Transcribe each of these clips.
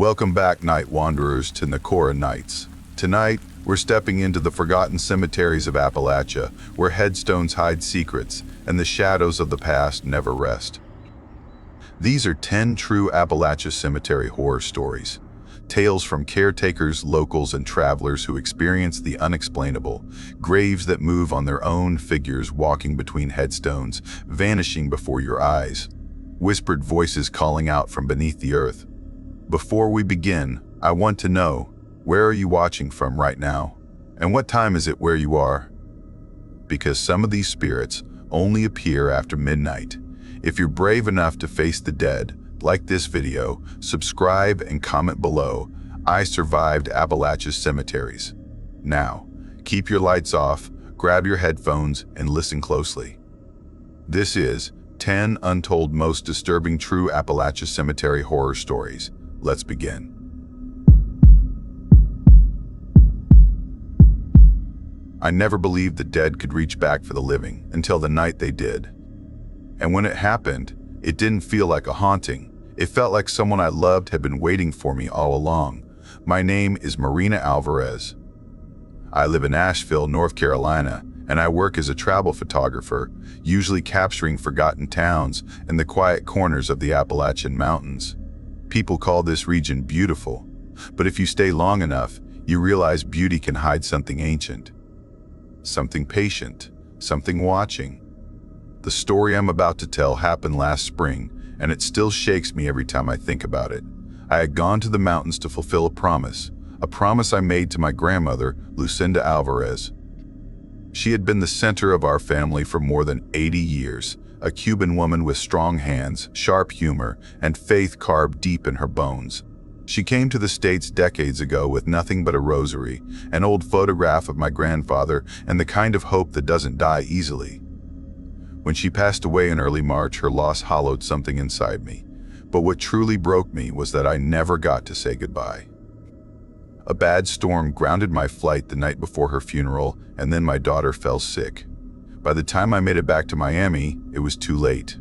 Welcome back, night wanderers, to Nakora Nights. Tonight, we're stepping into the forgotten cemeteries of Appalachia, where headstones hide secrets and the shadows of the past never rest. These are 10 true Appalachia cemetery horror stories. Tales from caretakers, locals, and travelers who experience the unexplainable. Graves that move on their own, figures walking between headstones, vanishing before your eyes. Whispered voices calling out from beneath the earth. Before we begin, I want to know, where are you watching from right now? And what time is it where you are? Because some of these spirits only appear after midnight. If you're brave enough to face the dead, like this video, subscribe and comment below. I survived Appalachia's cemeteries. Now, keep your lights off, grab your headphones, and listen closely. This is 10 Untold Most Disturbing True Appalachia Cemetery Horror Stories. Let's begin. I never believed the dead could reach back for the living until the night they did. And when it happened, it didn't feel like a haunting. It felt like someone I loved had been waiting for me all along. My name is Marina Alvarez. I live in Asheville, North Carolina, and I work as a travel photographer, usually capturing forgotten towns and the quiet corners of the Appalachian Mountains. People call this region beautiful, but if you stay long enough, you realize beauty can hide something ancient, something patient, something watching. The story I'm about to tell happened last spring, and it still shakes me every time I think about it. I had gone to the mountains to fulfill a promise I made to my grandmother, Lucinda Alvarez. She had been the center of our family for more than 80 years, a Cuban woman with strong hands, sharp humor, and faith carved deep in her bones. She came to the States decades ago with nothing but a rosary, an old photograph of my grandfather, and the kind of hope that doesn't die easily. When she passed away in early March, her loss hollowed something inside me. But what truly broke me was that I never got to say goodbye. A bad storm grounded my flight the night before her funeral, and then my daughter fell sick. By the time I made it back to Miami, it was too late.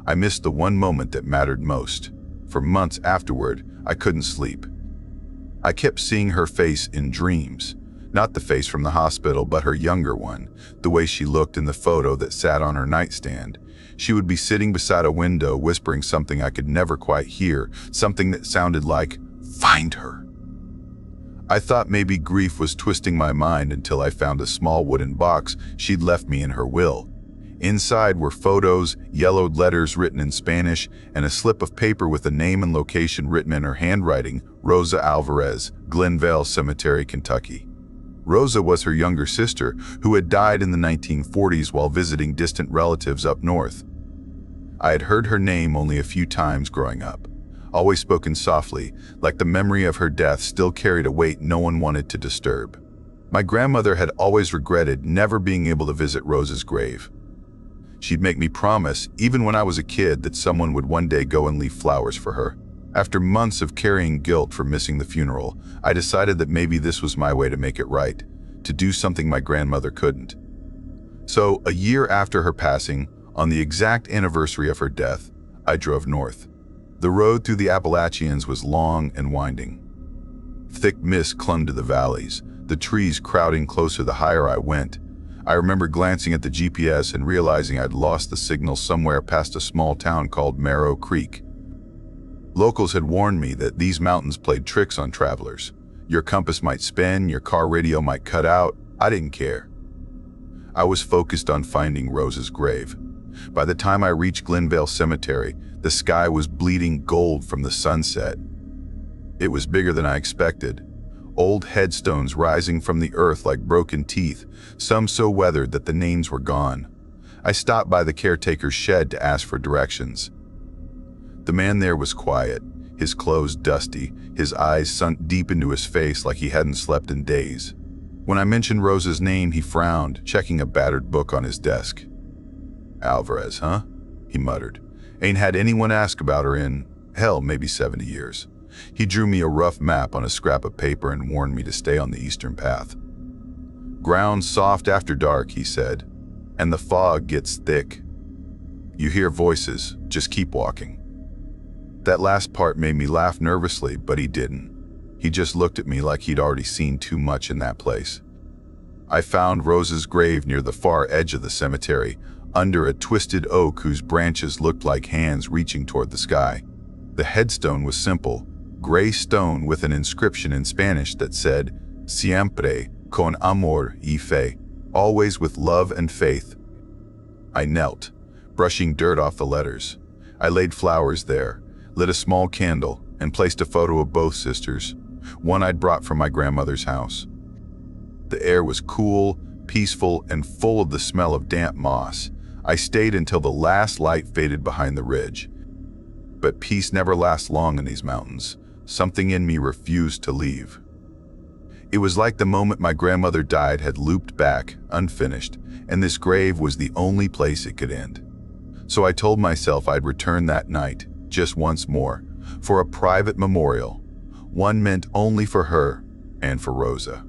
I missed the one moment that mattered most. For months afterward, I couldn't sleep. I kept seeing her face in dreams. Not the face from the hospital, but her younger one, the way she looked in the photo that sat on her nightstand. She would be sitting beside a window, whispering something I could never quite hear, something that sounded like, "Find her." I thought maybe grief was twisting my mind until I found a small wooden box she'd left me in her will. Inside were photos, yellowed letters written in Spanish, and a slip of paper with a name and location written in her handwriting, Rosa Alvarez, Glenvale Cemetery, Kentucky. Rosa was her younger sister, who had died in the 1940s while visiting distant relatives up north. I had heard her name only a few times growing up, always spoken softly, like the memory of her death still carried a weight no one wanted to disturb. My grandmother had always regretted never being able to visit Rosa's grave. She'd make me promise, even when I was a kid, that someone would one day go and leave flowers for her. After months of carrying guilt for missing the funeral, I decided that maybe this was my way to make it right, to do something my grandmother couldn't. So, a year after her passing, on the exact anniversary of her death, I drove north. The road through the Appalachians was long and winding. Thick mist clung to the valleys, the trees crowding closer the higher I went. I remember glancing at the GPS and realizing I'd lost the signal somewhere past a small town called Marrow Creek. Locals had warned me that these mountains played tricks on travelers. Your compass might spin, your car radio might cut out. I didn't care. I was focused on finding Rosa's grave. By the time I reached Glenvale Cemetery, the sky was bleeding gold from the sunset. It was bigger than I expected. Old headstones rising from the earth like broken teeth, some so weathered that the names were gone. I stopped by the caretaker's shed to ask for directions. The man there was quiet, his clothes dusty, his eyes sunk deep into his face like he hadn't slept in days. When I mentioned Rosa's name, he frowned, checking a battered book on his desk. "Alvarez, huh?" he muttered. "Ain't had anyone ask about her in, hell, maybe 70 years. He drew me a rough map on a scrap of paper and warned me to stay on the eastern path. "Ground soft after dark," he said, "and the fog gets thick. You hear voices, just keep walking." That last part made me laugh nervously, but he didn't. He just looked at me like he'd already seen too much in that place. I found Rosa's grave near the far edge of the cemetery, under a twisted oak whose branches looked like hands reaching toward the sky. The headstone was simple, gray stone with an inscription in Spanish that said, "Siempre con amor y fe," always with love and faith. I knelt, brushing dirt off the letters. I laid flowers there, lit a small candle, and placed a photo of both sisters, one I'd brought from my grandmother's house. The air was cool, peaceful, and full of the smell of damp moss. I stayed until the last light faded behind the ridge. But peace never lasts long in these mountains. Something in me refused to leave. It was like the moment my grandmother died had looped back, unfinished, and this grave was the only place it could end. So I told myself I'd return that night, just once more, for a private memorial, one meant only for her and for Rosa.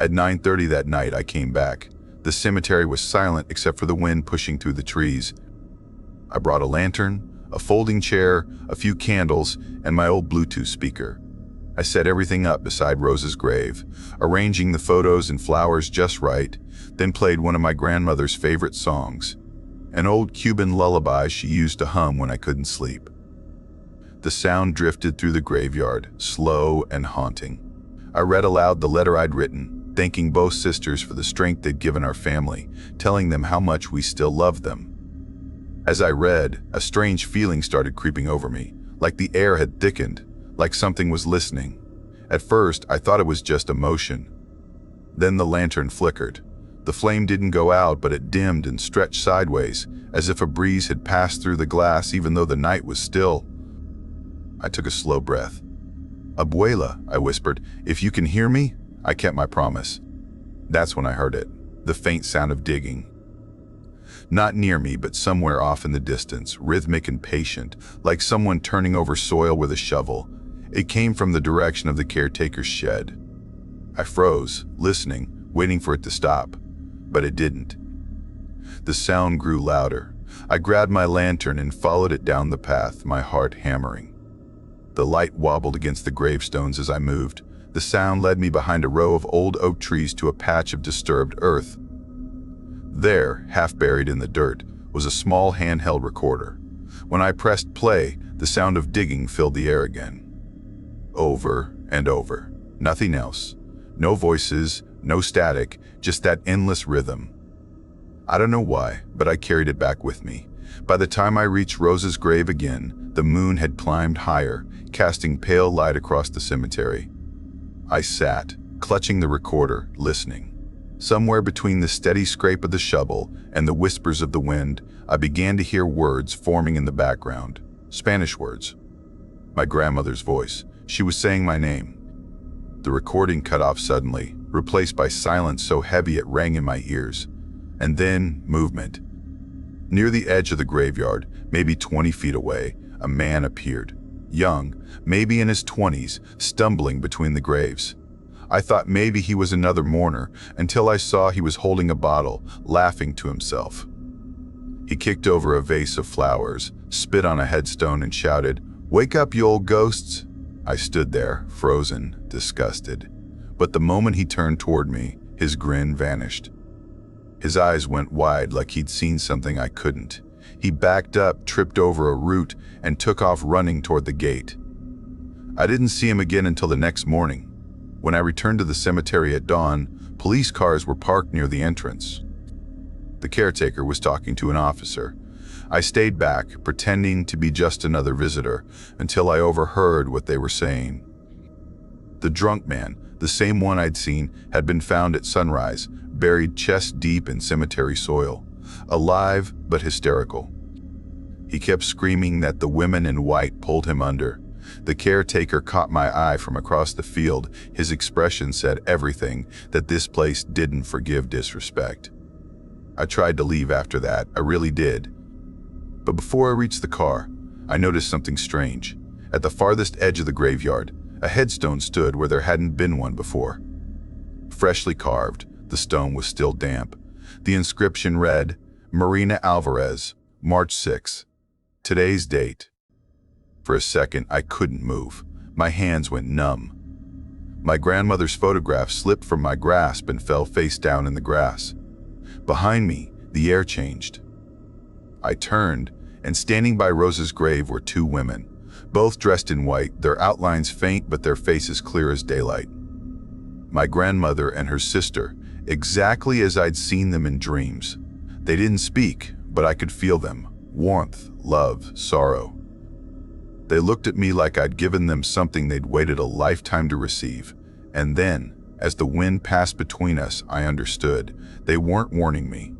At 9:30 that night, I came back. The cemetery was silent except for the wind pushing through the trees. I brought a lantern, a folding chair, a few candles, and my old Bluetooth speaker. I set everything up beside Rosa's grave, arranging the photos and flowers just right, then played one of my grandmother's favorite songs, an old Cuban lullaby she used to hum when I couldn't sleep. The sound drifted through the graveyard, slow and haunting. I read aloud the letter I'd written, thanking both sisters for the strength they'd given our family, telling them how much we still loved them. As I read, a strange feeling started creeping over me, like the air had thickened, like something was listening. At first, I thought it was just emotion. Then the lantern flickered. The flame didn't go out, but it dimmed and stretched sideways, as if a breeze had passed through the glass even though the night was still. I took a slow breath. "Abuela," I whispered, "if you can hear me?" I kept my promise. That's when I heard it, the faint sound of digging. Not near me, but somewhere off in the distance, rhythmic and patient, like someone turning over soil with a shovel. It came from the direction of the caretaker's shed. I froze, listening, waiting for it to stop, but it didn't. The sound grew louder. I grabbed my lantern and followed it down the path, my heart hammering. The light wobbled against the gravestones as I moved. The sound led me behind a row of old oak trees to a patch of disturbed earth. There, half buried in the dirt, was a small handheld recorder. When I pressed play, the sound of digging filled the air again. Over and over. Nothing else. No voices, no static, just that endless rhythm. I don't know why, but I carried it back with me. By the time I reached Rosa's grave again, the moon had climbed higher, casting pale light across the cemetery. I sat, clutching the recorder, listening. Somewhere between the steady scrape of the shovel and the whispers of the wind, I began to hear words forming in the background. Spanish words. My grandmother's voice. She was saying my name. The recording cut off suddenly, replaced by silence so heavy it rang in my ears. And then, movement. Near the edge of the graveyard, maybe 20 feet away, a man appeared. Young, maybe in his 20s, stumbling between the graves. I thought maybe he was another mourner, until I saw he was holding a bottle, laughing to himself. He kicked over a vase of flowers, spit on a headstone, and shouted, "Wake up, you old ghosts!" I stood there, frozen, disgusted. But the moment he turned toward me, his grin vanished. His eyes went wide like he'd seen something I couldn't. He backed up, tripped over a root, and took off running toward the gate. I didn't see him again until the next morning. When I returned to the cemetery at dawn, police cars were parked near the entrance. The caretaker was talking to an officer. I stayed back, pretending to be just another visitor, until I overheard what they were saying. The drunk man, the same one I'd seen, had been found at sunrise, buried chest deep in cemetery soil, alive but hysterical. He kept screaming that the women in white pulled him under. The caretaker caught my eye from across the field. His expression said everything, that this place didn't forgive disrespect. I tried to leave after that, I really did. But before I reached the car, I noticed something strange. At the farthest edge of the graveyard, a headstone stood where there hadn't been one before. Freshly carved, the stone was still damp. The inscription read, "Marina Alvarez, March 6. Today's date." For a second, I couldn't move. My hands went numb. My grandmother's photograph slipped from my grasp and fell face down in the grass. Behind me, the air changed. I turned, and standing by Rosa's grave were two women, both dressed in white, their outlines faint but their faces clear as daylight. My grandmother and her sister, exactly as I'd seen them in dreams. They didn't speak, but I could feel them. Warmth, love, sorrow. They looked at me like I'd given them something they'd waited a lifetime to receive. And then, as the wind passed between us, I understood. They weren't warning me.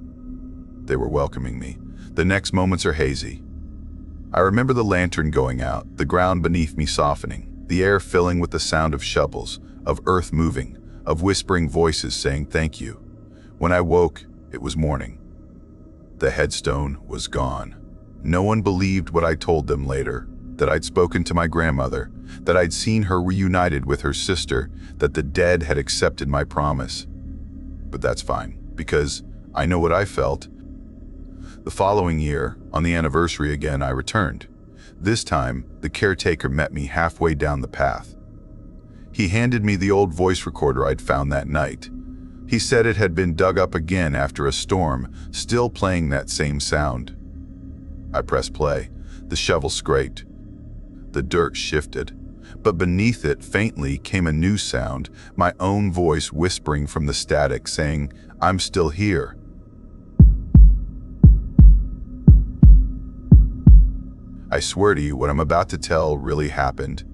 They were welcoming me. The next moments are hazy. I remember the lantern going out, the ground beneath me softening, the air filling with the sound of shovels, of earth moving, of whispering voices saying thank you. When I woke, it was morning. The headstone was gone. No one believed what I told them later, that I'd spoken to my grandmother, that I'd seen her reunited with her sister, that the dead had accepted my promise. But that's fine, because I know what I felt. The following year, on the anniversary again, I returned. This time, the caretaker met me halfway down the path. He handed me the old voice recorder I'd found that night. He said it had been dug up again after a storm, still playing that same sound. I pressed play. The shovel scraped. The dirt shifted. But beneath it, faintly, came a new sound, my own voice whispering from the static, saying, "I'm still here." I swear to you, what I'm about to tell really happened.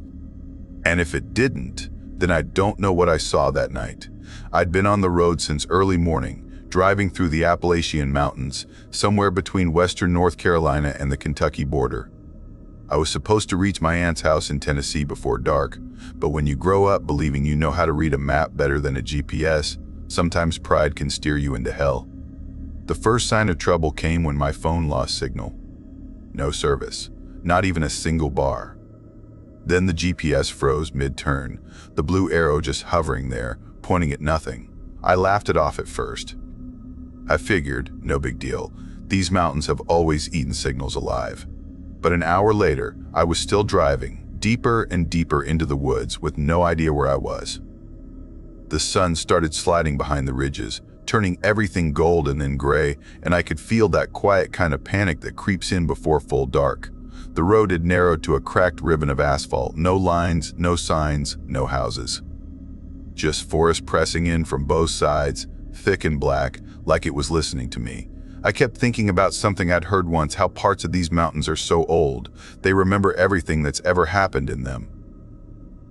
And if it didn't, then I don't know what I saw that night. I'd been on the road since early morning, driving through the Appalachian Mountains, somewhere between western North Carolina and the Kentucky border. I was supposed to reach my aunt's house in Tennessee before dark, but when you grow up believing you know how to read a map better than a GPS, sometimes pride can steer you into hell. The first sign of trouble came when my phone lost signal. No service. Not even a single bar. Then the GPS froze mid-turn, the blue arrow just hovering there, pointing at nothing. I laughed it off at first. I figured, no big deal, these mountains have always eaten signals alive. But an hour later, I was still driving, deeper and deeper into the woods with no idea where I was. The sun started sliding behind the ridges, turning everything golden and gray, and I could feel that quiet kind of panic that creeps in before full dark. The road had narrowed to a cracked ribbon of asphalt, no lines, no signs, no houses. Just forest pressing in from both sides, thick and black, like it was listening to me. I kept thinking about something I'd heard once, how parts of these mountains are so old, they remember everything that's ever happened in them.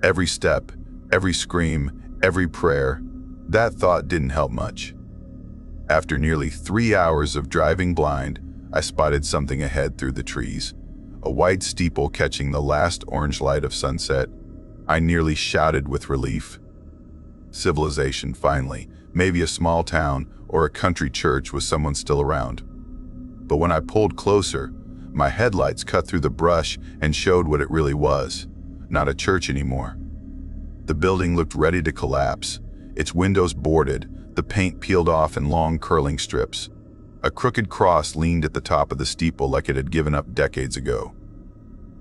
Every step, every scream, every prayer. That thought didn't help much. After nearly 3 hours of driving blind, I spotted something ahead through the trees. A white steeple catching the last orange light of sunset. I nearly shouted with relief. Civilization, finally. Maybe a small town or a country church with someone still around. But when I pulled closer, my headlights cut through the brush and showed what it really was. Not a church anymore. The building looked ready to collapse, its windows boarded, the paint peeled off in long curling strips. A crooked cross leaned at the top of the steeple like it had given up decades ago.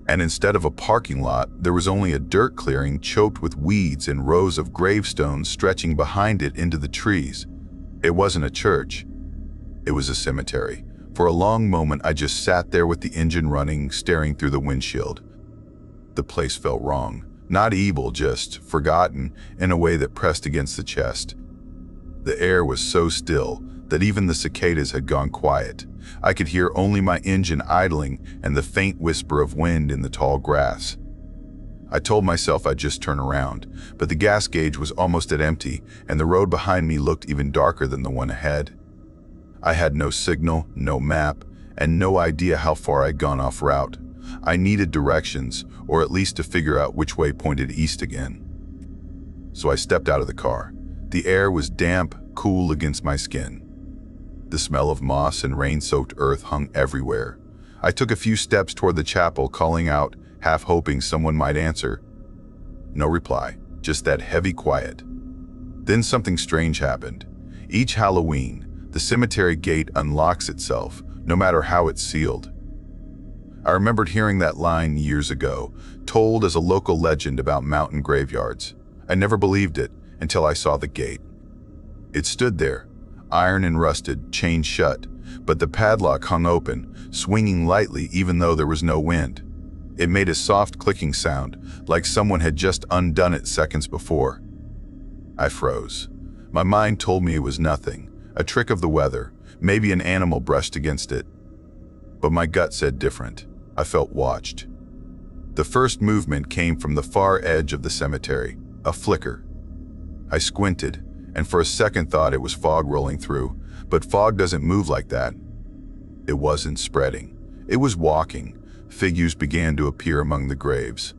And instead of a parking lot, there was only a dirt clearing choked with weeds and rows of gravestones stretching behind it into the trees. It wasn't a church. It was a cemetery. For a long moment, I just sat there with the engine running, staring through the windshield. The place felt wrong. Not evil, just forgotten in a way that pressed against the chest. The air was so still that even the cicadas had gone quiet. I could hear only my engine idling and the faint whisper of wind in the tall grass. I told myself I'd just turn around, but the gas gauge was almost at empty, and the road behind me looked even darker than the one ahead. I had no signal, no map, and no idea how far I'd gone off route. I needed directions, or at least to figure out which way pointed east again. So I stepped out of the car. The air was damp, cool against my skin. The smell of moss and rain-soaked earth hung everywhere. I took a few steps toward the chapel, calling out, half hoping someone might answer. No reply, just that heavy quiet. Then something strange happened. Each Halloween, the cemetery gate unlocks itself, no matter how it's sealed. I remembered hearing that line years ago, told as a local legend about mountain graveyards. I never believed it until I saw the gate. It stood there, iron and rusted, chained shut, but the padlock hung open, swinging lightly even though there was no wind. It made a soft clicking sound, like someone had just undone it seconds before. I froze. My mind told me it was nothing, a trick of the weather, maybe an animal brushed against it. But my gut said different. I felt watched. The first movement came from the far edge of the cemetery, a flicker. I squinted, and for a second thought it was fog rolling through, but fog doesn't move like that. It wasn't spreading. It was walking. Figures began to appear among the graves.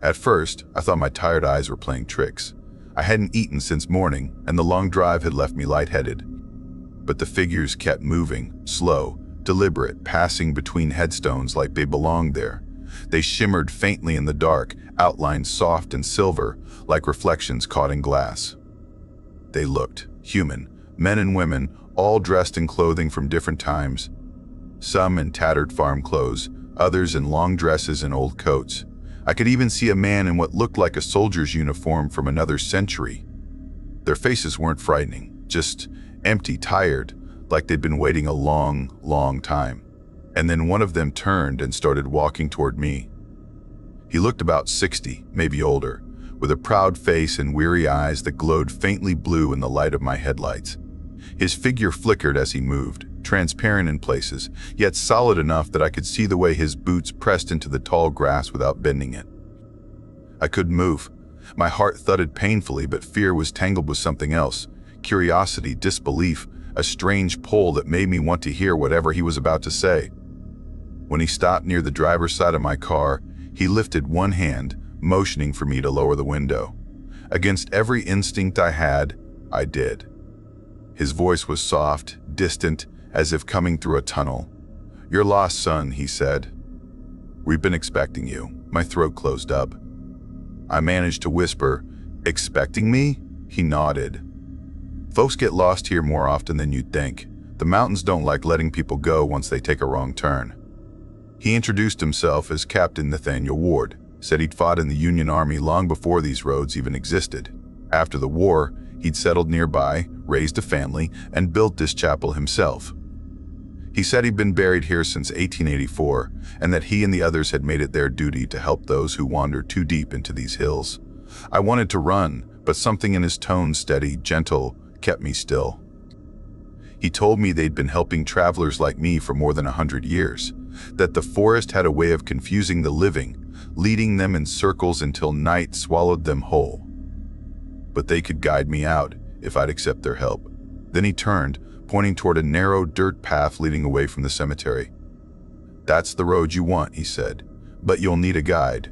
At first, I thought my tired eyes were playing tricks. I hadn't eaten since morning, and the long drive had left me lightheaded. But the figures kept moving, slow, deliberate, passing between headstones like they belonged there. They shimmered faintly in the dark, outlined soft and silver, like reflections caught in glass. They looked human, men and women, all dressed in clothing from different times. Some in tattered farm clothes, others in long dresses and old coats. I could even see a man in what looked like a soldier's uniform from another century. Their faces weren't frightening, just empty, tired, like they'd been waiting a long, long time. And then one of them turned and started walking toward me. He looked about 60, maybe older, with a proud face and weary eyes that glowed faintly blue in the light of my headlights. His figure flickered as he moved, transparent in places, yet solid enough that I could see the way his boots pressed into the tall grass without bending it. I couldn't move. My heart thudded painfully, but fear was tangled with something else. Curiosity, disbelief, a strange pull that made me want to hear whatever he was about to say. When he stopped near the driver's side of my car, he lifted one hand, motioning for me to lower the window. Against every instinct I had, I did. His voice was soft, distant, as if coming through a tunnel. "You're lost, son," he said. "We've been expecting you." My throat closed up. I managed to whisper, "Expecting me?" He nodded. "Folks get lost here more often than you'd think. The mountains don't like letting people go once they take a wrong turn." He introduced himself as Captain Nathaniel Ward, said he'd fought in the Union Army long before these roads even existed. After the war, he'd settled nearby, raised a family, and built this chapel himself. He said he'd been buried here since 1884, and that he and the others had made it their duty to help those who wandered too deep into these hills. I wanted to run, but something in his tone, steady, gentle, kept me still. He told me they'd been helping travelers like me for more than 100 years, that the forest had a way of confusing the living, leading them in circles until night swallowed them whole. But they could guide me out if I'd accept their help. Then he turned, pointing toward a narrow dirt path leading away from the cemetery. "That's the road you want," he said, "but you'll need a guide."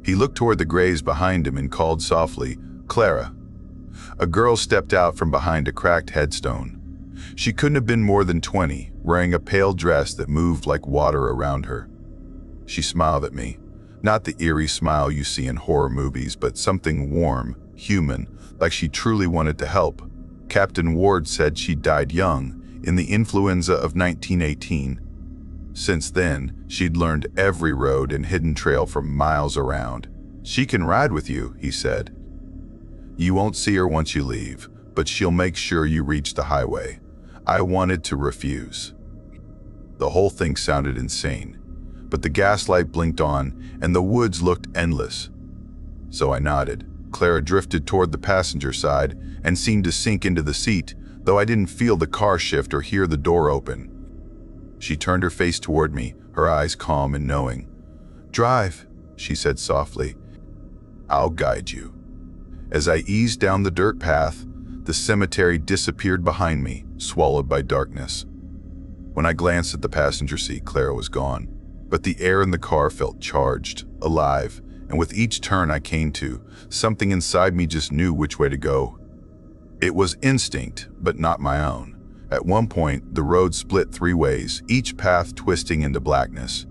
He looked toward the graves behind him and called softly, "Clara." A girl stepped out from behind a cracked headstone. She couldn't have been more than 20, wearing a pale dress that moved like water around her. She smiled at me, not the eerie smile you see in horror movies, but something warm, human, like she truly wanted to help. Captain Ward said she died young, in the influenza of 1918. Since then, she'd learned every road and hidden trail for miles around. "She can ride with you," he said. "You won't see her once you leave, but she'll make sure you reach the highway." I wanted to refuse. The whole thing sounded insane, but the gaslight blinked on and the woods looked endless. So I nodded. Clara drifted toward the passenger side and seemed to sink into the seat, though I didn't feel the car shift or hear the door open. She turned her face toward me, her eyes calm and knowing. "Drive," she said softly. "I'll guide you." As I eased down the dirt path, the cemetery disappeared behind me, swallowed by darkness. When I glanced at the passenger seat, Clara was gone, but the air in the car felt charged, alive, and with each turn I came to, something inside me just knew which way to go. It was instinct, but not my own. At one point, the road split 3 ways, each path twisting into blackness.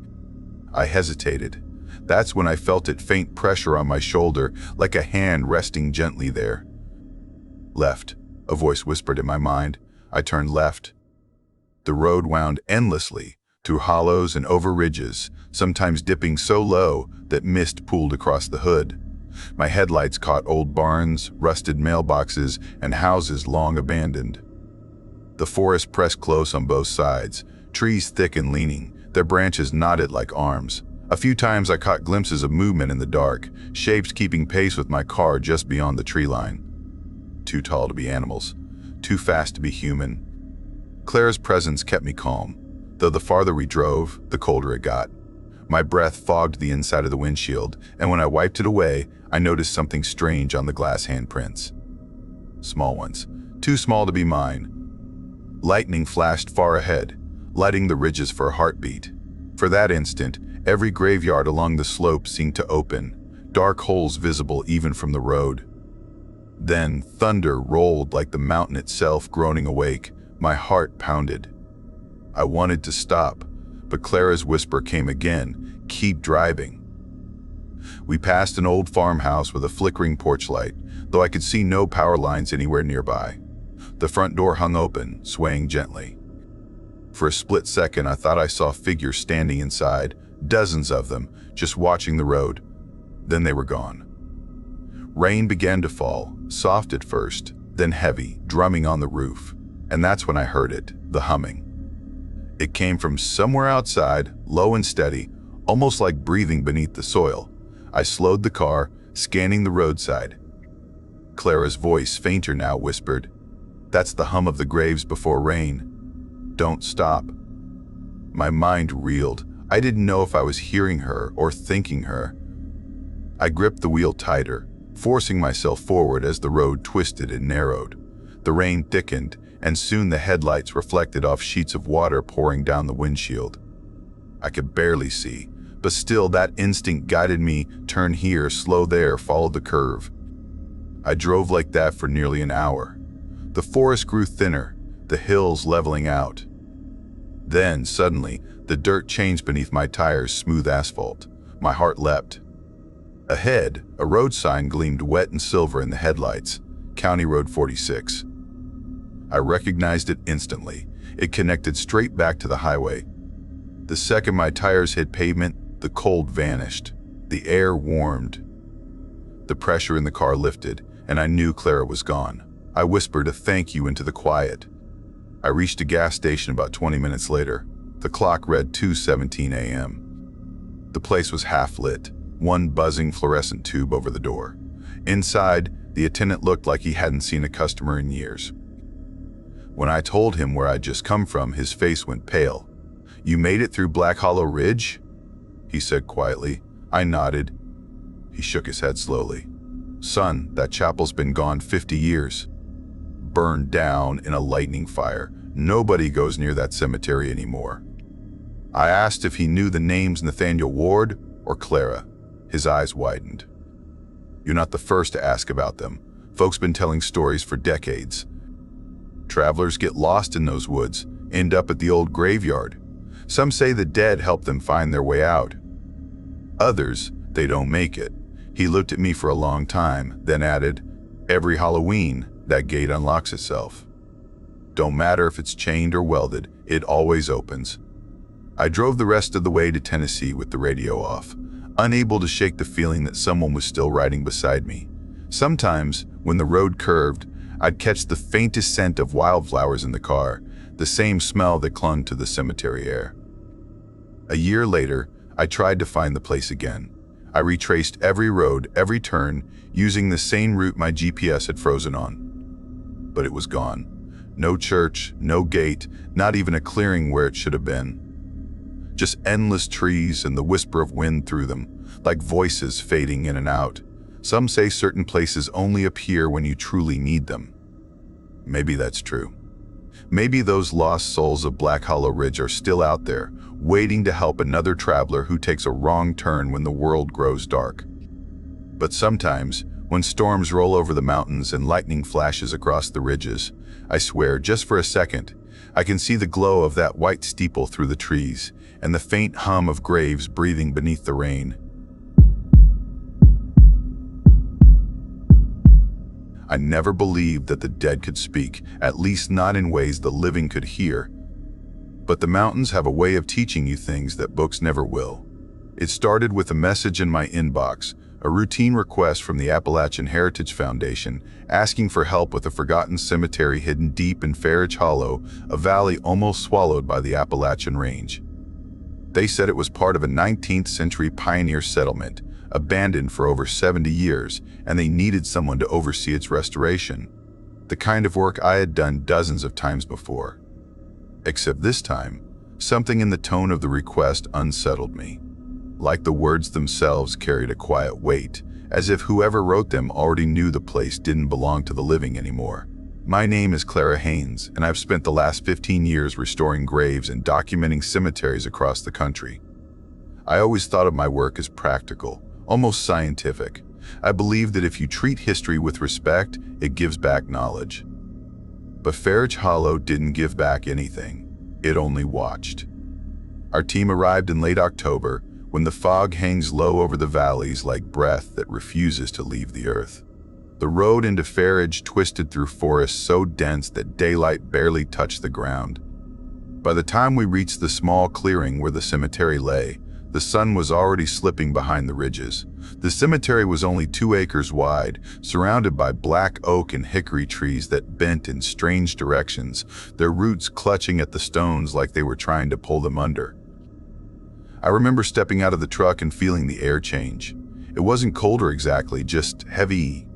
I hesitated. That's when I felt it faint pressure on my shoulder, like a hand resting gently there. "Left," a voice whispered in my mind. I turned left. The road wound endlessly, through hollows and over ridges, sometimes dipping so low that mist pooled across the hood. My headlights caught old barns, rusted mailboxes, and houses long abandoned. The forest pressed close on both sides, trees thick and leaning, their branches knotted like arms. A few times I caught glimpses of movement in the dark, shapes keeping pace with my car just beyond the tree line. Too tall to be animals, too fast to be human. Clara's presence kept me calm, though the farther we drove, the colder it got. My breath fogged the inside of the windshield, and when I wiped it away, I noticed something strange on the glass handprints. Small ones, too small to be mine. Lightning flashed far ahead, lighting the ridges for a heartbeat. For that instant, every graveyard along the slope seemed to open, dark holes visible even from the road. Then thunder rolled like the mountain itself groaning awake. My heart pounded. I wanted to stop, but Clara's whisper came again, "Keep driving." We passed an old farmhouse with a flickering porch light, though I could see no power lines anywhere nearby. The front door hung open, swaying gently. For a split second, I thought I saw figures standing inside, dozens of them, just watching the road. Then they were gone. Rain began to fall, soft at first, then heavy, drumming on the roof. And that's when I heard it, the humming. It came from somewhere outside, low and steady, almost like breathing beneath the soil. I slowed the car, scanning the roadside. Clara's voice, fainter now, whispered, "That's the hum of the graves before rain. Don't stop." My mind reeled. I didn't know if I was hearing her or thinking her. I gripped the wheel tighter, forcing myself forward as the road twisted and narrowed. The rain thickened, and soon the headlights reflected off sheets of water pouring down the windshield. I could barely see, but still that instinct guided me, turn here, slow there, follow the curve. I drove like that for nearly an hour. The forest grew thinner, the hills leveling out. Then, suddenly, the dirt changed beneath my tires, smooth asphalt. My heart leapt. Ahead, a road sign gleamed wet and silver in the headlights, County Road 46. I recognized it instantly. It connected straight back to the highway. The second my tires hit pavement, the cold vanished. The air warmed. The pressure in the car lifted, and I knew Clara was gone. I whispered a thank you into the quiet. I reached a gas station about 20 minutes later. The clock read 2:17 a.m. The place was half lit, one buzzing fluorescent tube over the door. Inside, the attendant looked like he hadn't seen a customer in years. When I told him where I'd just come from, his face went pale. "You made it through Black Hollow Ridge?" he said quietly. I nodded. He shook his head slowly. "Son, that chapel's been gone 50 years. Burned down in a lightning fire. Nobody goes near that cemetery anymore." I asked if he knew the names Nathaniel Ward or Clara. His eyes widened. "You're not the first to ask about them. Folks been telling stories for decades. Travelers get lost in those woods, end up at the old graveyard. Some say the dead help them find their way out. Others, they don't make it." He looked at me for a long time, then added, "Every Halloween, that gate unlocks itself. Don't matter if it's chained or welded, it always opens." I drove the rest of the way to Tennessee with the radio off, unable to shake the feeling that someone was still riding beside me. Sometimes, when the road curved, I'd catch the faintest scent of wildflowers in the car, the same smell that clung to the cemetery air. A year later, I tried to find the place again. I retraced every road, every turn, using the same route my GPS had frozen on. But it was gone. No church, no gate, not even a clearing where it should have been. Just endless trees and the whisper of wind through them, like voices fading in and out. Some say certain places only appear when you truly need them. Maybe that's true. Maybe those lost souls of Black Hollow Ridge are still out there, waiting to help another traveler who takes a wrong turn when the world grows dark. But sometimes, when storms roll over the mountains and lightning flashes across the ridges, I swear, just for a second, I can see the glow of that white steeple through the trees and the faint hum of graves breathing beneath the rain. I never believed that the dead could speak, at least not in ways the living could hear. But the mountains have a way of teaching you things that books never will. It started with a message in my inbox, a routine request from the Appalachian Heritage Foundation asking for help with a forgotten cemetery hidden deep in Farage Hollow, a valley almost swallowed by the Appalachian Range. They said it was part of a 19th century pioneer settlement, abandoned for over 70 years, and they needed someone to oversee its restoration. The kind of work I had done dozens of times before. Except this time, something in the tone of the request unsettled me. Like the words themselves carried a quiet weight, as if whoever wrote them already knew the place didn't belong to the living anymore. My name is Clara Haynes, and I've spent the last 15 years restoring graves and documenting cemeteries across the country. I always thought of my work as practical, almost scientific. I believe that if you treat history with respect, it gives back knowledge. But Farage Hollow didn't give back anything. It only watched. Our team arrived in late October, when the fog hangs low over the valleys like breath that refuses to leave the earth. The road into Farage twisted through forests so dense that daylight barely touched the ground. By the time we reached the small clearing where the cemetery lay, the sun was already slipping behind the ridges. The cemetery was only 2 acres wide, surrounded by black oak and hickory trees that bent in strange directions, their roots clutching at the stones like they were trying to pull them under. I remember stepping out of the truck and feeling the air change. It wasn't colder exactly, just heavy,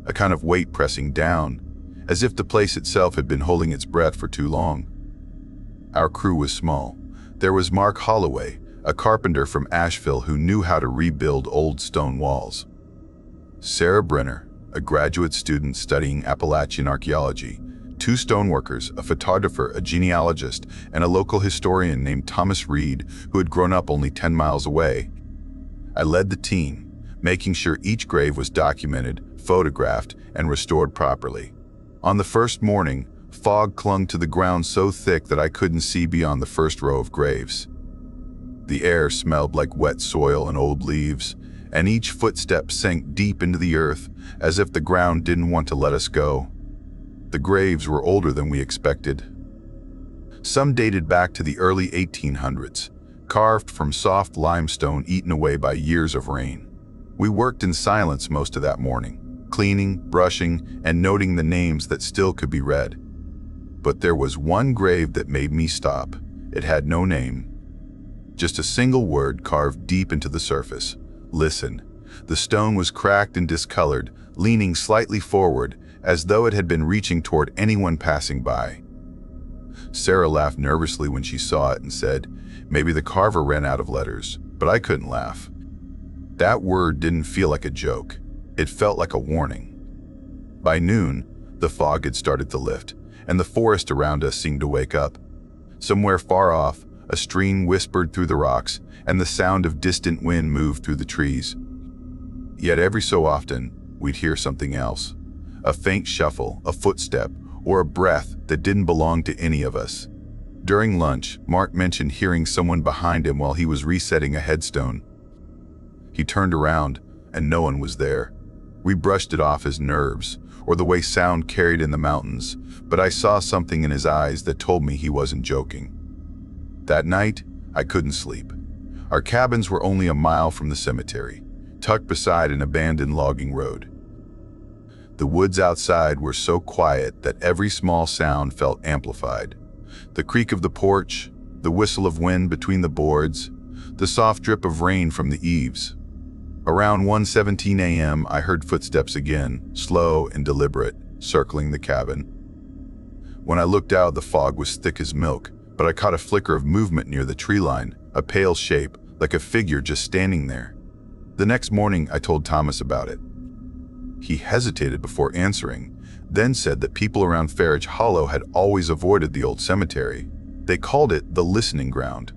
a kind of weight pressing down, as if the place itself had been holding its breath for too long. Our crew was small. There was Mark Holloway, a carpenter from Asheville who knew how to rebuild old stone walls. Sarah Brenner, a graduate student studying Appalachian archaeology, 2 stoneworkers, a photographer, a genealogist, and a local historian named Thomas Reed, who had grown up only 10 miles away. I led the team, making sure each grave was documented, photographed, and restored properly. On the first morning, fog clung to the ground so thick that I couldn't see beyond the first row of graves. The air smelled like wet soil and old leaves, and each footstep sank deep into the earth, as if the ground didn't want to let us go. The graves were older than we expected. Some dated back to the early 1800s, carved from soft limestone eaten away by years of rain. We worked in silence most of that morning, cleaning, brushing, and noting the names that still could be read. But there was one grave that made me stop. It had no name. Just a single word carved deep into the surface. Listen. The stone was cracked and discolored, leaning slightly forward, as though it had been reaching toward anyone passing by. Sarah laughed nervously when she saw it and said, "Maybe the carver ran out of letters," but I couldn't laugh. That word didn't feel like a joke. It felt like a warning. By noon, the fog had started to lift, and the forest around us seemed to wake up. Somewhere far off, a stream whispered through the rocks, and the sound of distant wind moved through the trees. Yet every so often, we'd hear something else. A faint shuffle, a footstep, or a breath that didn't belong to any of us. During lunch, Mark mentioned hearing someone behind him while he was resetting a headstone. He turned around, and no one was there. We brushed it off as nerves, or the way sound carried in the mountains, but I saw something in his eyes that told me he wasn't joking. That night, I couldn't sleep. Our cabins were only a mile from the cemetery, tucked beside an abandoned logging road. The woods outside were so quiet that every small sound felt amplified. The creak of the porch, the whistle of wind between the boards, the soft drip of rain from the eaves. Around 1:17 a.m., I heard footsteps again, slow and deliberate, circling the cabin. When I looked out, the fog was thick as milk, but I caught a flicker of movement near the tree line, a pale shape, like a figure just standing there. The next morning, I told Thomas about it. He hesitated before answering, then said that people around Farage Hollow had always avoided the old cemetery. They called it the listening ground.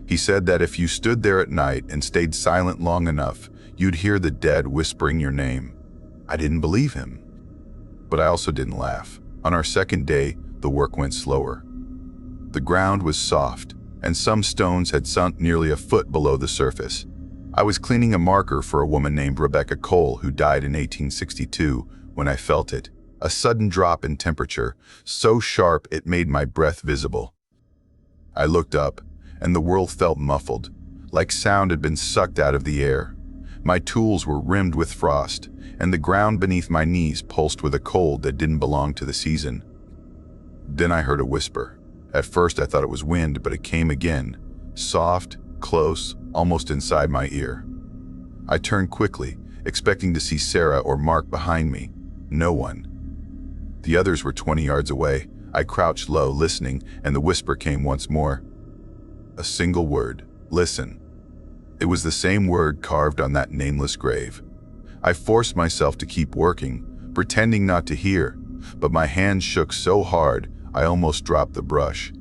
He said that if you stood there at night and stayed silent long enough, you'd hear the dead whispering your name. I didn't believe him, but I also didn't laugh. On our second day, the work went slower. The ground was soft, and some stones had sunk nearly a foot below the surface. I was cleaning a marker for a woman named Rebecca Cole who died in 1862 when I felt it, a sudden drop in temperature, so sharp it made my breath visible. I looked up, and the world felt muffled, like sound had been sucked out of the air. My tools were rimmed with frost, and the ground beneath my knees pulsed with a cold that didn't belong to the season. Then I heard a whisper. At first I thought it was wind, but it came again, soft, close, almost inside my ear. I turned quickly, expecting to see Sarah or Mark behind me. No one. The others were 20 yards away. I crouched low, listening, and the whisper came once more. A single word. Listen. It was the same word carved on that nameless grave. I forced myself to keep working, pretending not to hear, but my hands shook so hard I almost dropped the brush.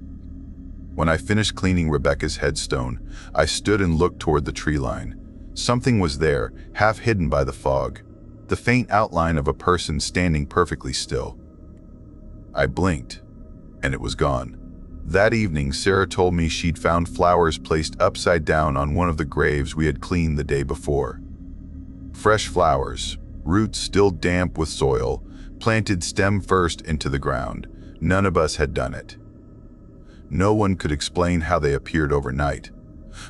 When I finished cleaning Rebecca's headstone, I stood and looked toward the tree line. Something was there, half hidden by the fog, the faint outline of a person standing perfectly still. I blinked, and it was gone. That evening, Sarah told me she'd found flowers placed upside down on one of the graves we had cleaned the day before. Fresh flowers, roots still damp with soil, planted stem first into the ground. None of us had done it. No one could explain how they appeared overnight.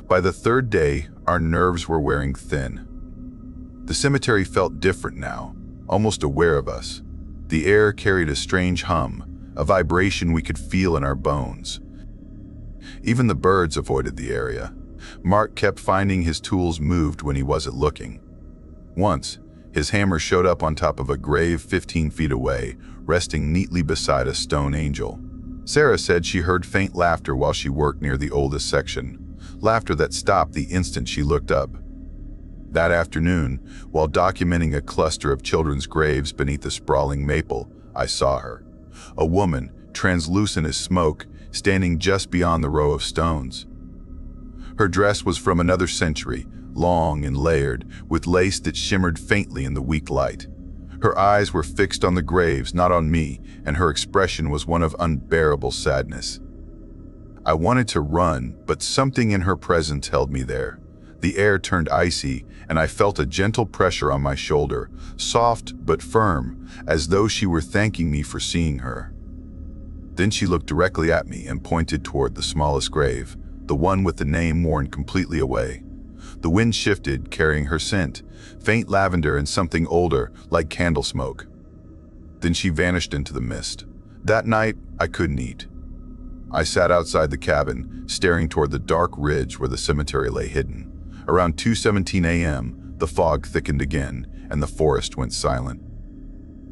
By the third day, our nerves were wearing thin. The cemetery felt different now, almost aware of us. The air carried a strange hum, a vibration we could feel in our bones. Even the birds avoided the area. Mark kept finding his tools moved when he wasn't looking. Once, his hammer showed up on top of a grave 15 feet away, resting neatly beside a stone angel. Sarah said she heard faint laughter while she worked near the oldest section, laughter that stopped the instant she looked up. That afternoon, while documenting a cluster of children's graves beneath a sprawling maple, I saw her. A woman, translucent as smoke, standing just beyond the row of stones. Her dress was from another century, long and layered, with lace that shimmered faintly in the weak light. Her eyes were fixed on the graves, not on me, and her expression was one of unbearable sadness. I wanted to run, but something in her presence held me there. The air turned icy, and I felt a gentle pressure on my shoulder, soft but firm, as though she were thanking me for seeing her. Then she looked directly at me and pointed toward the smallest grave, the one with the name worn completely away. The wind shifted, carrying her scent, faint lavender and something older, like candle smoke. Then she vanished into the mist. That night, I couldn't eat. I sat outside the cabin, staring toward the dark ridge where the cemetery lay hidden. Around 2:17 a.m., the fog thickened again, and the forest went silent.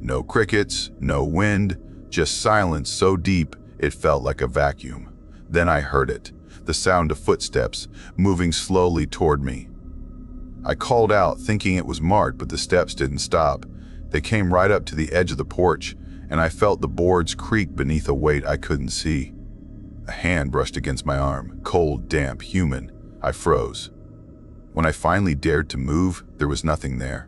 No crickets, no wind, just silence so deep it felt like a vacuum. Then I heard it, the sound of footsteps, moving slowly toward me. I called out, thinking it was Mart, but the steps didn't stop. They came right up to the edge of the porch, and I felt the boards creak beneath a weight I couldn't see. A hand brushed against my arm, cold, damp, human. I froze. When I finally dared to move, there was nothing there.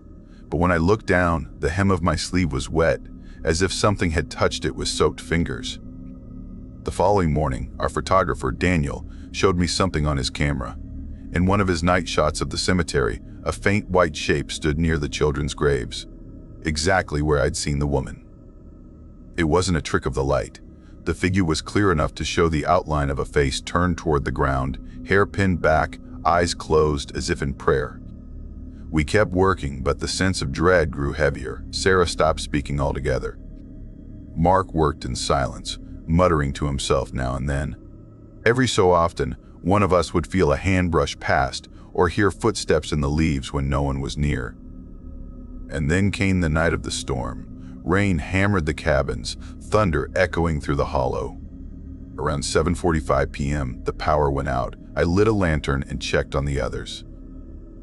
But when I looked down, the hem of my sleeve was wet, as if something had touched it with soaked fingers. The following morning, our photographer, Daniel, showed me something on his camera. In one of his night shots of the cemetery, a faint white shape stood near the children's graves, exactly where I'd seen the woman. It wasn't a trick of the light. The figure was clear enough to show the outline of a face turned toward the ground, hair pinned back, eyes closed as if in prayer. We kept working, but the sense of dread grew heavier. Sarah stopped speaking altogether. Mark worked in silence, muttering to himself now and then. Every so often, one of us would feel a hand brush past or hear footsteps in the leaves when no one was near. And then came the night of the storm. Rain hammered the cabins, thunder echoing through the hollow. Around 7:45 p.m., the power went out. I lit a lantern and checked on the others.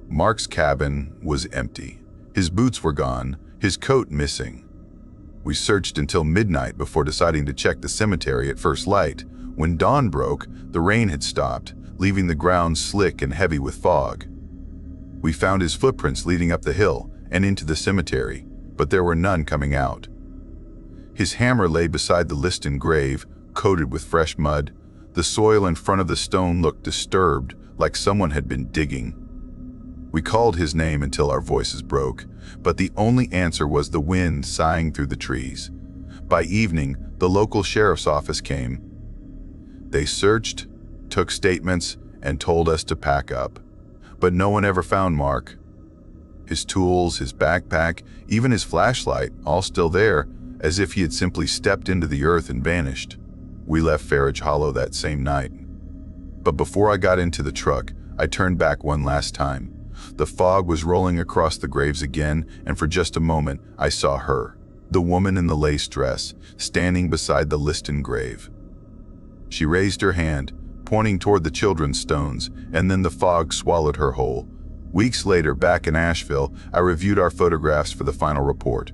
Mark's cabin was empty. His boots were gone, his coat missing. We searched until midnight before deciding to check the cemetery at first light. When dawn broke, the rain had stopped, leaving the ground slick and heavy with fog. We found his footprints leading up the hill and into the cemetery, but there were none coming out. His hammer lay beside the Liston grave, coated with fresh mud. The soil in front of the stone looked disturbed, like someone had been digging. We called his name until our voices broke, but the only answer was the wind sighing through the trees. By evening, the local sheriff's office came. They searched, took statements, and told us to pack up. But no one ever found Mark. His tools, his backpack, even his flashlight, all still there, as if he had simply stepped into the earth and vanished. We left Farage Hollow that same night. But before I got into the truck, I turned back one last time. The fog was rolling across the graves again, and for just a moment, I saw her, the woman in the lace dress, standing beside the Liston grave. She raised her hand, pointing toward the children's stones, and then the fog swallowed her whole. Weeks later, back in Asheville, I reviewed our photographs for the final report.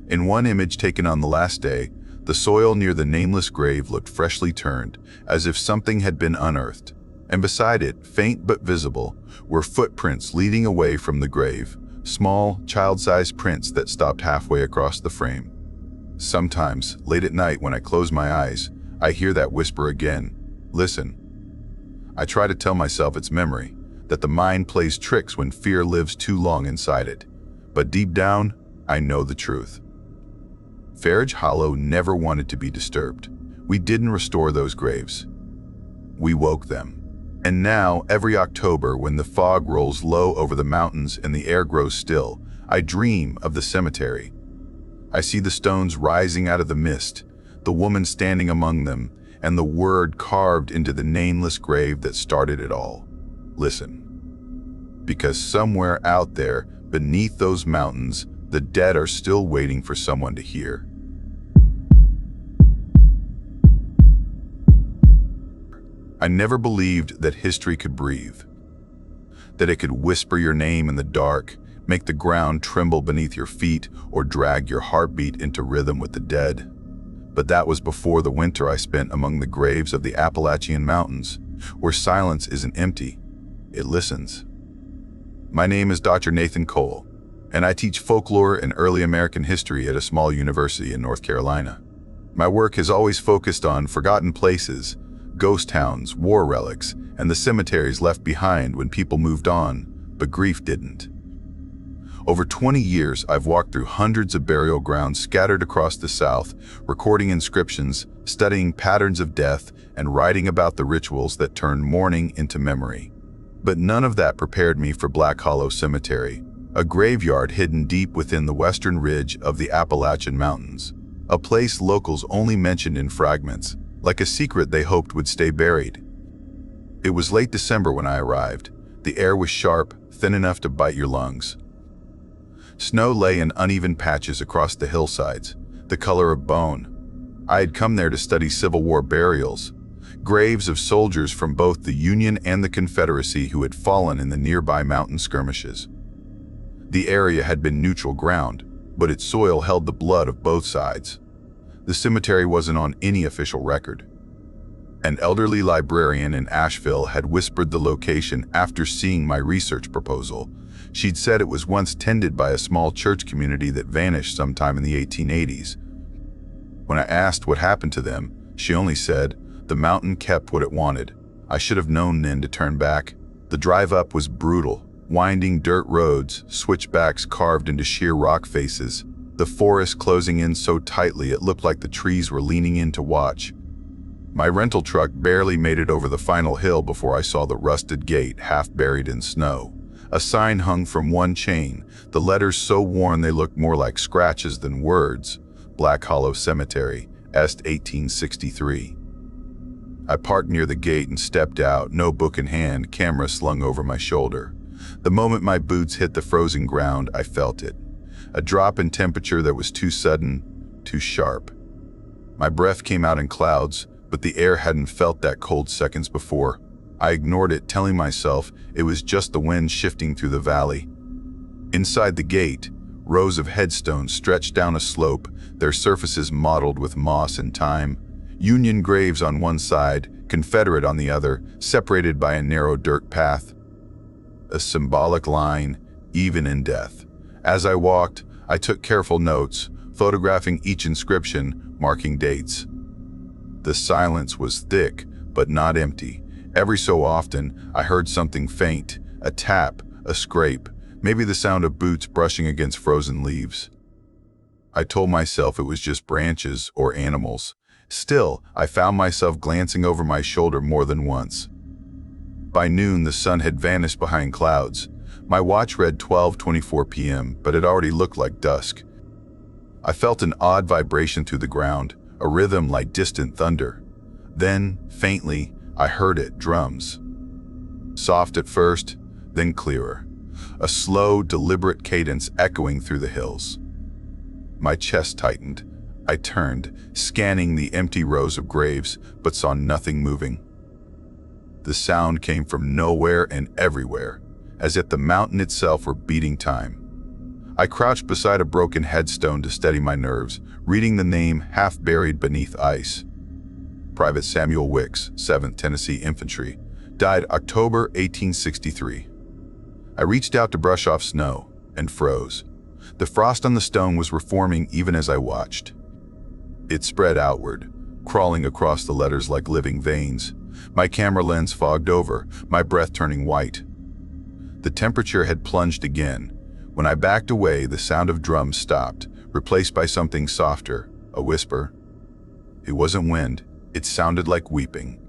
In one image taken on the last day, the soil near the nameless grave looked freshly turned, as if something had been unearthed. And beside it, faint but visible, were footprints leading away from the grave, small, child-sized prints that stopped halfway across the frame. Sometimes, late at night when I close my eyes, I hear that whisper again, "Listen." I try to tell myself it's memory, that the mind plays tricks when fear lives too long inside it. But deep down, I know the truth. Farage Hollow never wanted to be disturbed. We didn't restore those graves. We woke them. And now, every October, when the fog rolls low over the mountains and the air grows still, I dream of the cemetery. I see the stones rising out of the mist, the woman standing among them, and the word carved into the nameless grave that started it all. Listen. Because somewhere out there, beneath those mountains, the dead are still waiting for someone to hear. I never believed that history could breathe, that it could whisper your name in the dark, make the ground tremble beneath your feet, or drag your heartbeat into rhythm with the dead. But that was before the winter I spent among the graves of the Appalachian Mountains, where silence isn't empty, it listens. My name is Dr. Nathan Cole, and I teach folklore and early American history at a small university in North Carolina. My work has always focused on forgotten places, ghost towns, war relics, and the cemeteries left behind when people moved on, but grief didn't. Over 20 years, I've walked through hundreds of burial grounds scattered across the South, recording inscriptions, studying patterns of death, and writing about the rituals that turned mourning into memory. But none of that prepared me for Black Hollow Cemetery, a graveyard hidden deep within the western ridge of the Appalachian Mountains, a place locals only mentioned in fragments, like a secret they hoped would stay buried. It was late December when I arrived. The air was sharp, thin enough to bite your lungs. Snow lay in uneven patches across the hillsides, the color of bone. I had come there to study Civil War burials, graves of soldiers from both the Union and the Confederacy who had fallen in the nearby mountain skirmishes. The area had been neutral ground, but its soil held the blood of both sides. The cemetery wasn't on any official record. An elderly librarian in Asheville had whispered the location after seeing my research proposal. She'd said it was once tended by a small church community that vanished sometime in the 1880s. When I asked what happened to them, she only said, "The mountain kept what it wanted. I should have known then to turn back." The drive up was brutal. Winding dirt roads, switchbacks carved into sheer rock faces, the forest closing in so tightly it looked like the trees were leaning in to watch. My rental truck barely made it over the final hill before I saw the rusted gate half buried in snow. A sign hung from one chain, the letters so worn they looked more like scratches than words. Black Hollow Cemetery, Est 1863. I parked near the gate and stepped out, no book in hand, camera slung over my shoulder. The moment my boots hit the frozen ground, I felt it. A drop in temperature that was too sudden, too sharp. My breath came out in clouds, but the air hadn't felt that cold seconds before. I ignored it, telling myself it was just the wind shifting through the valley. Inside the gate, rows of headstones stretched down a slope, their surfaces mottled with moss and time. Union graves on one side, Confederate on the other, separated by a narrow dirt path. A symbolic line, even in death. As I walked, I took careful notes, photographing each inscription, marking dates. The silence was thick, but not empty. Every so often, I heard something faint, a tap, a scrape, maybe the sound of boots brushing against frozen leaves. I told myself it was just branches or animals, Still, I found myself glancing over my shoulder more than once. By noon, the sun had vanished behind clouds. My watch read 12:24 p.m., but it already looked like dusk. I felt an odd vibration through the ground, a rhythm like distant thunder. Then, faintly, I heard it, drums. Soft at first, then clearer. A slow, deliberate cadence echoing through the hills. My chest tightened. I turned, scanning the empty rows of graves, but saw nothing moving. The sound came from nowhere and everywhere, as if the mountain itself were beating time. I crouched beside a broken headstone to steady my nerves, reading the name half buried beneath ice. Private Samuel Wicks, 7th Tennessee Infantry, died October 1863. I reached out to brush off snow and froze. The frost on the stone was reforming even as I watched. It spread outward, crawling across the letters like living veins. My camera lens fogged over, my breath turning white. The temperature had plunged again. When I backed away, the sound of drums stopped, replaced by something softer, a whisper. It wasn't wind, it sounded like weeping.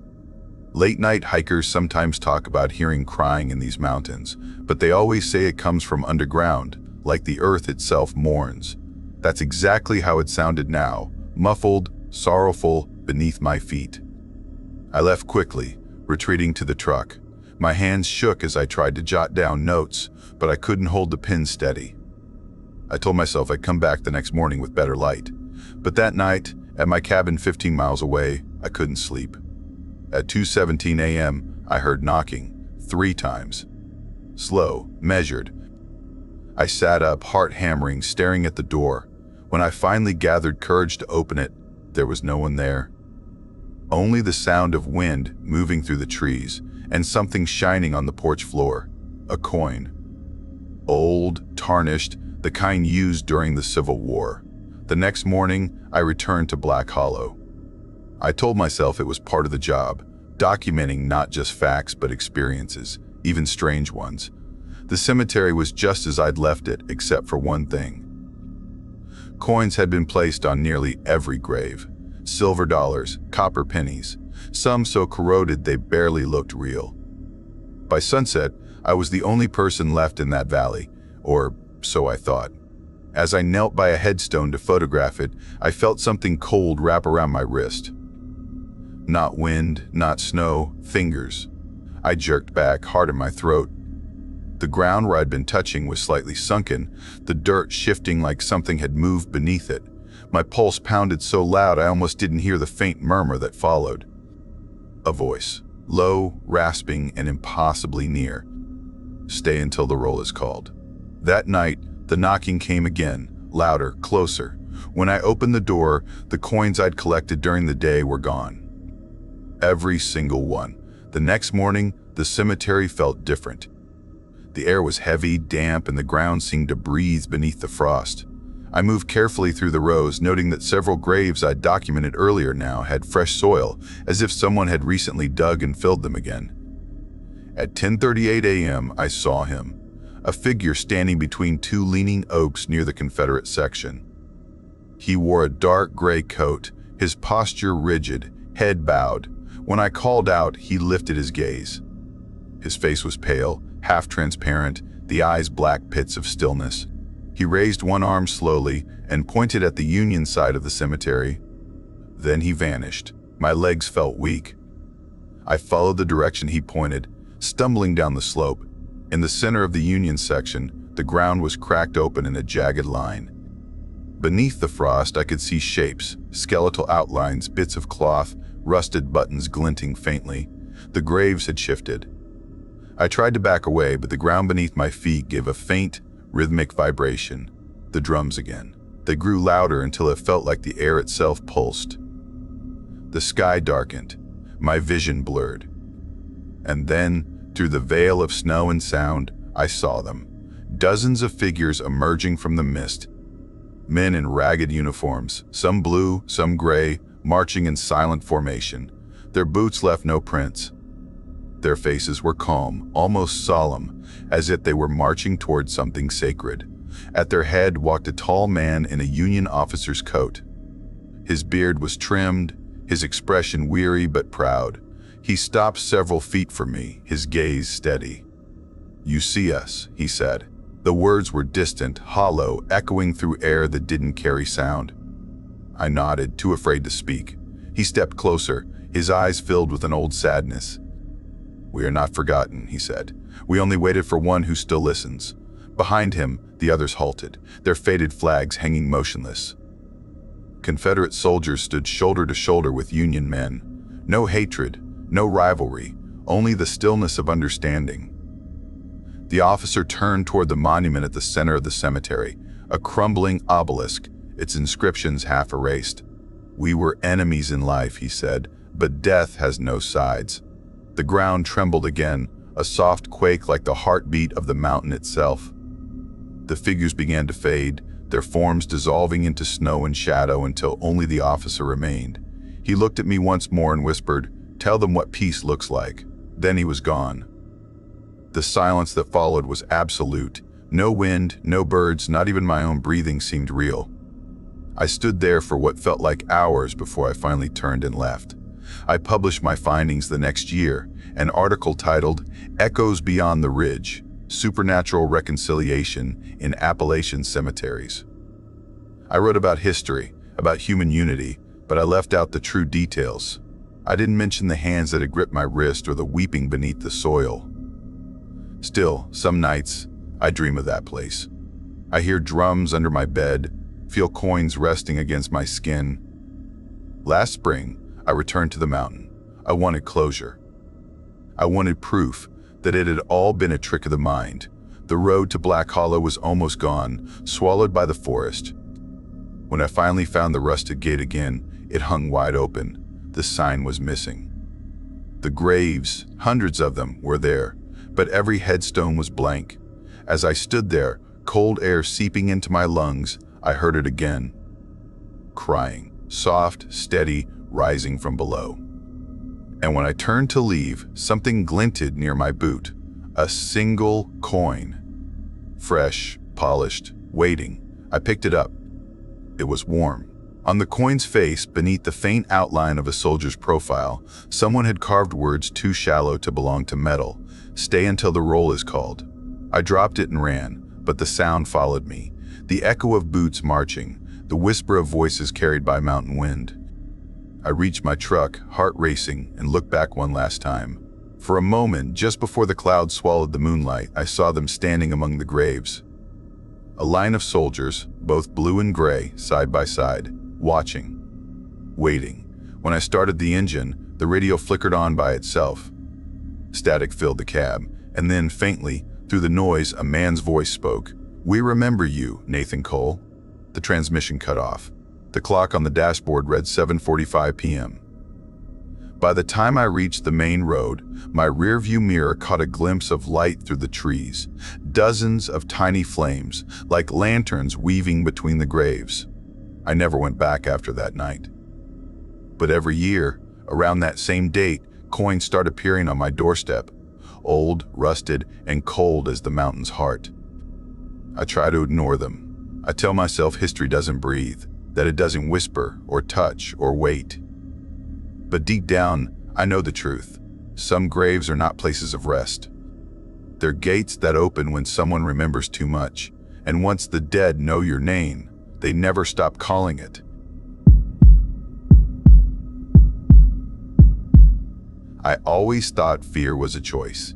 Late-night hikers sometimes talk about hearing crying in these mountains, but they always say it comes from underground, like the earth itself mourns. That's exactly how it sounded now, muffled, sorrowful, beneath my feet. I left quickly, retreating to the truck. My hands shook as I tried to jot down notes, but I couldn't hold the pen steady. I told myself I'd come back the next morning with better light. But that night, at my cabin 15 miles away, I couldn't sleep. At 2:17 a.m., I heard knocking, 3 times. Slow, measured. I sat up, heart hammering, staring at the door. When I finally gathered courage to open it, there was no one there. Only the sound of wind moving through the trees, and something shining on the porch floor. A coin. Old, tarnished, the kind used during the Civil War. The next morning, I returned to Black Hollow. I told myself it was part of the job, documenting not just facts but experiences, even strange ones. The cemetery was just as I'd left it, except for one thing. Coins had been placed on nearly every grave. Silver dollars, copper pennies, some so corroded they barely looked real. By sunset, I was the only person left in that valley, or so I thought. As I knelt by a headstone to photograph it, I felt something cold wrap around my wrist. Not wind, not snow, fingers. I jerked back, heart in my throat. The ground where I'd been touching was slightly sunken, the dirt shifting like something had moved beneath it. My pulse pounded so loud I almost didn't hear the faint murmur that followed. A voice, low, rasping, and impossibly near. Stay until the roll is called. That night, the knocking came again, louder, closer. When I opened the door, the coins I'd collected during the day were gone. Every single one. The next morning, the cemetery felt different. The air was heavy, damp, and the ground seemed to breathe beneath the frost. I moved carefully through the rows, noting that several graves I'd documented earlier now had fresh soil, as if someone had recently dug and filled them again. At 10:38 a.m., I saw him, a figure standing between 2 leaning oaks near the Confederate section. He wore a dark gray coat, his posture rigid, head bowed. When I called out, he lifted his gaze. His face was pale, half transparent, the eyes black pits of stillness. He raised one arm slowly and pointed at the Union side of the cemetery. Then he vanished. My legs felt weak. I followed the direction he pointed, stumbling down the slope. In the center of the Union section, the ground was cracked open in a jagged line. Beneath the frost, I could see shapes, skeletal outlines, bits of cloth, rusted buttons glinting faintly. The graves had shifted. I tried to back away, but the ground beneath my feet gave a faint, rhythmic vibration. The drums again. They grew louder until it felt like the air itself pulsed. The sky darkened, my vision blurred. And then, through the veil of snow and sound, I saw them. Dozens of figures emerging from the mist. Men in ragged uniforms, some blue, some gray, marching in silent formation. Their boots left no prints. Their faces were calm, almost solemn, as if they were marching toward something sacred. At their head walked a tall man in a Union officer's coat. His beard was trimmed, his expression weary but proud. He stopped several feet from me, his gaze steady. "You see us," he said. The words were distant, hollow, echoing through air that didn't carry sound. I nodded, too afraid to speak. He stepped closer, his eyes filled with an old sadness. "We are not forgotten," he said. "We only waited for one who still listens." Behind him, the others halted, their faded flags hanging motionless. Confederate soldiers stood shoulder to shoulder with Union men. No hatred, no rivalry, only the stillness of understanding. The officer turned toward the monument at the center of the cemetery, a crumbling obelisk, its inscriptions half erased. "We were enemies in life," he said, "but death has no sides." The ground trembled again, a soft quake like the heartbeat of the mountain itself. The figures began to fade, their forms dissolving into snow and shadow until only the officer remained. He looked at me once more and whispered, "Tell them what peace looks like." Then he was gone. The silence that followed was absolute. No wind, no birds, not even my own breathing seemed real. I stood there for what felt like hours before I finally turned and left. I published my findings the next year, an article titled "Echoes Beyond the Ridge: Supernatural Reconciliation in Appalachian Cemeteries." I wrote about history, about human unity, but I left out the true details. I didn't mention the hands that had gripped my wrist or the weeping beneath the soil. Still, some nights, I dream of that place. I hear drums under my bed, feel coins resting against my skin. Last spring, I returned to the mountain. I wanted closure. I wanted proof that it had all been a trick of the mind. The road to Black Hollow was almost gone, swallowed by the forest. When I finally found the rusted gate again, it hung wide open. The sign was missing. The graves, hundreds of them, were there, but every headstone was blank. As I stood there, cold air seeping into my lungs, I heard it again. Crying, soft, steady, rising from below. And when I turned to leave, something glinted near my boot. A single coin. Fresh, polished, waiting. I picked it up. It was warm. On the coin's face, beneath the faint outline of a soldier's profile, someone had carved words too shallow to belong to metal. "Stay until the roll is called." I dropped it and ran, but the sound followed me. The echo of boots marching, the whisper of voices carried by mountain wind. I reached my truck, heart racing, and looked back one last time. For a moment, just before the clouds swallowed the moonlight, I saw them standing among the graves. A line of soldiers, both blue and gray, side by side, watching, waiting. When I started the engine, the radio flickered on by itself. Static filled the cab, and then, faintly, through the noise, a man's voice spoke. "We remember you, Nathan Cole." The transmission cut off. The clock on the dashboard read 7:45 p.m. By the time I reached the main road, my rearview mirror caught a glimpse of light through the trees. Dozens of tiny flames, like lanterns weaving between the graves. I never went back after that night. But every year, around that same date, coins start appearing on my doorstep, old, rusted, and cold as the mountain's heart. I try to ignore them. I tell myself history doesn't breathe, that it doesn't whisper or touch or wait. But deep down, I know the truth. Some graves are not places of rest. They're gates that open when someone remembers too much, and once the dead know your name, they never stop calling it. I always thought fear was a choice.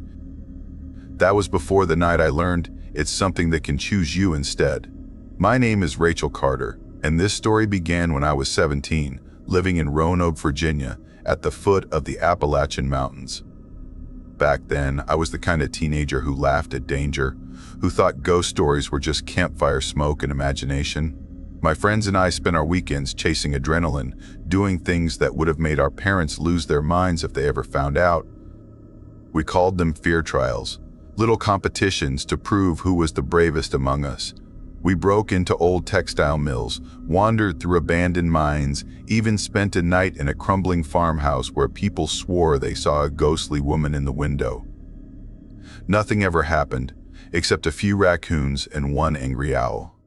That was before the night I learned it's something that can choose you instead. My name is Rachel Carter, and this story began when I was 17, living in Roanoke, Virginia, at the foot of the Appalachian Mountains. Back then, I was the kind of teenager who laughed at danger, who thought ghost stories were just campfire smoke and imagination. My friends and I spent our weekends chasing adrenaline, doing things that would have made our parents lose their minds if they ever found out. We called them fear trials, little competitions to prove who was the bravest among us. We broke into old textile mills, wandered through abandoned mines, even spent a night in a crumbling farmhouse where people swore they saw a ghostly woman in the window. Nothing ever happened, except a few raccoons and one angry owl.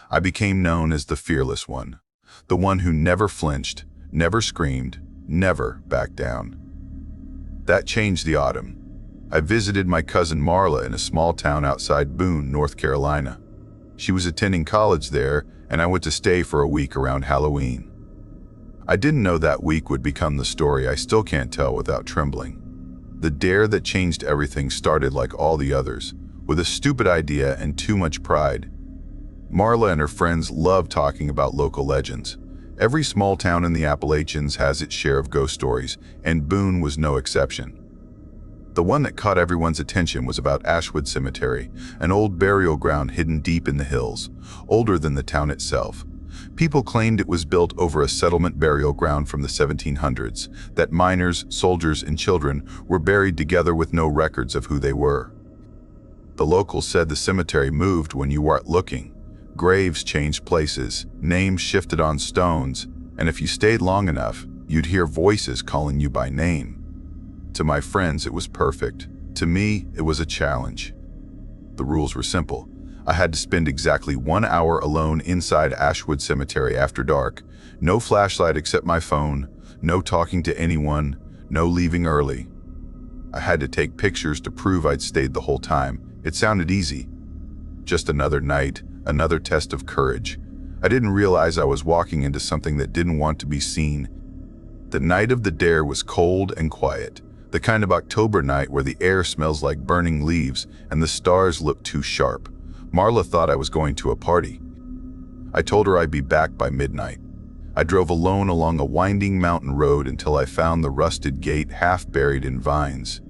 I became known as the fearless one, the one who never flinched, never screamed, never backed down. That changed the autumn. I visited my cousin Marla in a small town outside Boone, North Carolina. She was attending college there, and I went to stay for a week around Halloween. I didn't know that week would become the story I still can't tell without trembling. The dare that changed everything started like all the others, with a stupid idea and too much pride. Marla and her friends love talking about local legends. Every small town in the Appalachians has its share of ghost stories, and Boone was no exception. The one that caught everyone's attention was about Ashwood Cemetery, an old burial ground hidden deep in the hills, older than the town itself. People claimed it was built over a settlement burial ground from the 1700s, that miners, soldiers, and children were buried together with no records of who they were. The locals said the cemetery moved when you weren't looking. Graves changed places, names shifted on stones, and if you stayed long enough, you'd hear voices calling you by name. To my friends, it was perfect. To me, it was a challenge. The rules were simple. I had to spend exactly 1 hour alone inside Ashwood Cemetery after dark. No flashlight except my phone, no talking to anyone, no leaving early. I had to take pictures to prove I'd stayed the whole time. It sounded easy. Just another night, another test of courage. I didn't realize I was walking into something that didn't want to be seen. The night of the dare was cold and quiet. The kind of October night where the air smells like burning leaves and the stars look too sharp. Marla thought I was going to a party. I told her I'd be back by midnight. I drove alone along a winding mountain road until I found the rusted gate half buried in vines.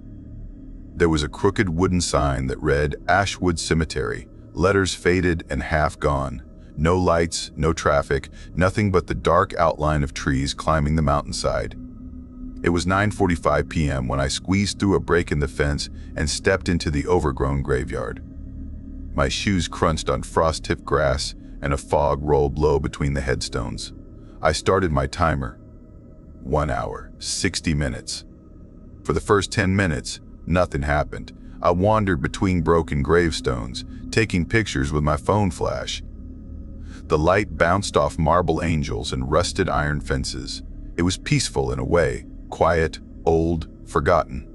There was a crooked wooden sign that read Ashwood Cemetery, letters faded and half gone. No lights, no traffic, nothing but the dark outline of trees climbing the mountainside. It was 9:45 p.m. when I squeezed through a break in the fence and stepped into the overgrown graveyard. My shoes crunched on frost-tipped grass, and a fog rolled low between the headstones. I started my timer. 1 hour, 60 minutes. For the first 10 minutes, nothing happened. I wandered between broken gravestones, taking pictures with my phone flash. The light bounced off marble angels and rusted iron fences. It was peaceful in a way, quiet, old, forgotten.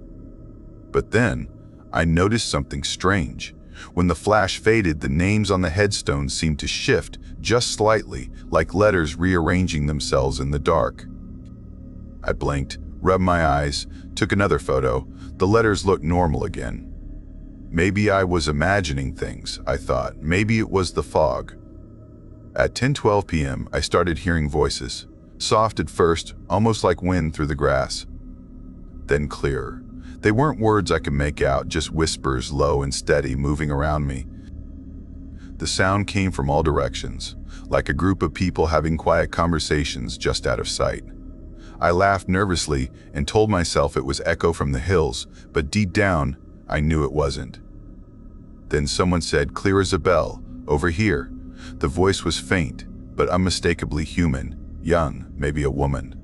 But then, I noticed something strange. When the flash faded, the names on the headstones seemed to shift just slightly, like letters rearranging themselves in the dark. I blinked, rubbed my eyes, took another photo. The letters looked normal again. Maybe I was imagining things, I thought. Maybe it was the fog. At 10:12 p.m., I started hearing voices. Soft at first, almost like wind through the grass. Then clearer. They weren't words I could make out, just whispers, low and steady, moving around me. The sound came from all directions, like a group of people having quiet conversations just out of sight. I laughed nervously and told myself it was echo from the hills, but deep down, I knew it wasn't. Then someone said, clear as a bell, over here. The voice was faint, but unmistakably human, young, maybe a woman.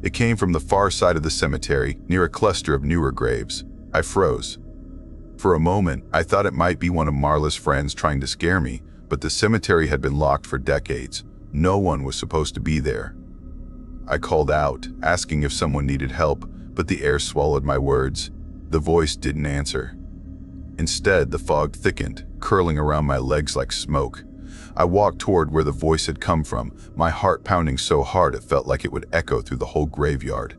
It came from the far side of the cemetery, near a cluster of newer graves. I froze. For a moment, I thought it might be one of Marla's friends trying to scare me, but the cemetery had been locked for decades. No one was supposed to be there. I called out, asking if someone needed help, but the air swallowed my words. The voice didn't answer. Instead, the fog thickened, curling around my legs like smoke. I walked toward where the voice had come from, my heart pounding so hard it felt like it would echo through the whole graveyard.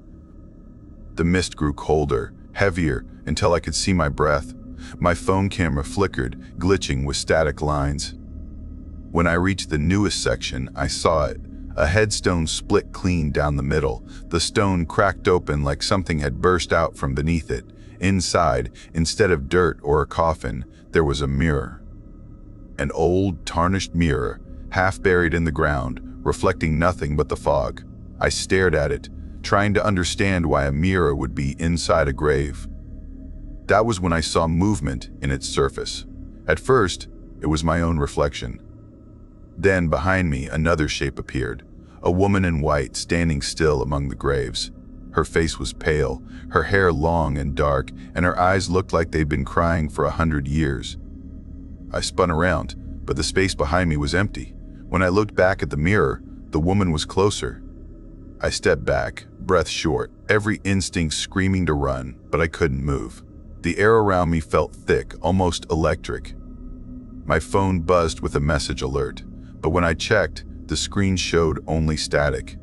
The mist grew colder, heavier, until I could see my breath. My phone camera flickered, glitching with static lines. When I reached the newest section, I saw it. A headstone split clean down the middle. The stone cracked open like something had burst out from beneath it. Inside, instead of dirt or a coffin, there was a mirror. An old, tarnished mirror, half buried in the ground, reflecting nothing but the fog. I stared at it, trying to understand why a mirror would be inside a grave. That was when I saw movement in its surface. At first, it was my own reflection. Then, behind me, another shape appeared, a woman in white standing still among the graves. Her face was pale, her hair long and dark, and her eyes looked like they'd been crying for 100 years. I spun around, but the space behind me was empty. When I looked back at the mirror, the woman was closer. I stepped back, breath short, every instinct screaming to run, but I couldn't move. The air around me felt thick, almost electric. My phone buzzed with a message alert, but when I checked, the screen showed only static.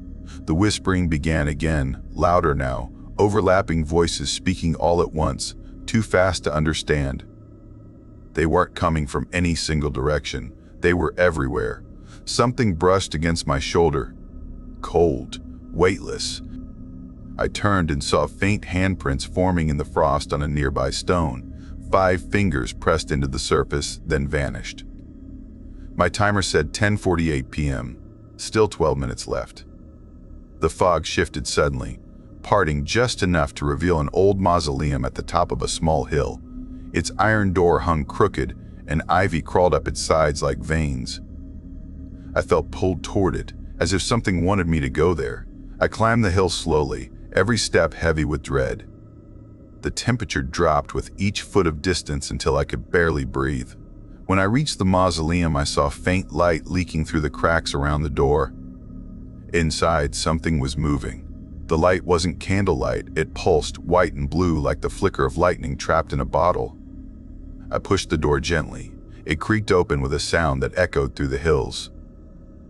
The whispering began again, louder now, overlapping voices speaking all at once, too fast to understand. They weren't coming from any single direction. They were everywhere. Something brushed against my shoulder. Cold, weightless. I turned and saw faint handprints forming in the frost on a nearby stone. 5 fingers pressed into the surface, then vanished. My timer said 10:48 p.m. Still 12 minutes left. The fog shifted suddenly, parting just enough to reveal an old mausoleum at the top of a small hill. Its iron door hung crooked, and ivy crawled up its sides like veins. I felt pulled toward it, as if something wanted me to go there. I climbed the hill slowly, every step heavy with dread. The temperature dropped with each foot of distance until I could barely breathe. When I reached the mausoleum, I saw faint light leaking through the cracks around the door. Inside, something was moving. The light wasn't candlelight, it pulsed, white and blue like the flicker of lightning trapped in a bottle. I pushed the door gently. It creaked open with a sound that echoed through the hills.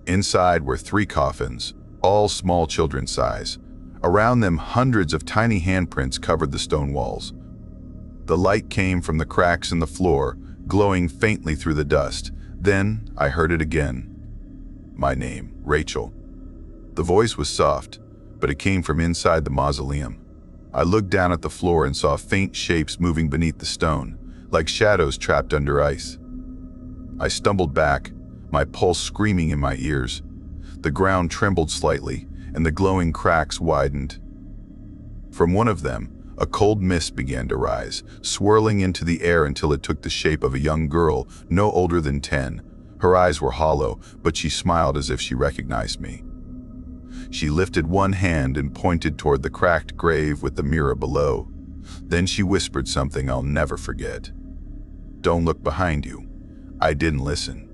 Inside were 3 coffins, all small children's size. Around them, hundreds of tiny handprints covered the stone walls. The light came from the cracks in the floor, glowing faintly through the dust. Then I heard it again. My name, Rachel. The voice was soft, but it came from inside the mausoleum. I looked down at the floor and saw faint shapes moving beneath the stone, like shadows trapped under ice. I stumbled back, my pulse screaming in my ears. The ground trembled slightly, and the glowing cracks widened. From one of them, a cold mist began to rise, swirling into the air until it took the shape of a young girl, no older than 10. Her eyes were hollow, but she smiled as if she recognized me. She lifted one hand and pointed toward the cracked grave with the mirror below. Then she whispered something I'll never forget. "Don't look behind you." I didn't listen.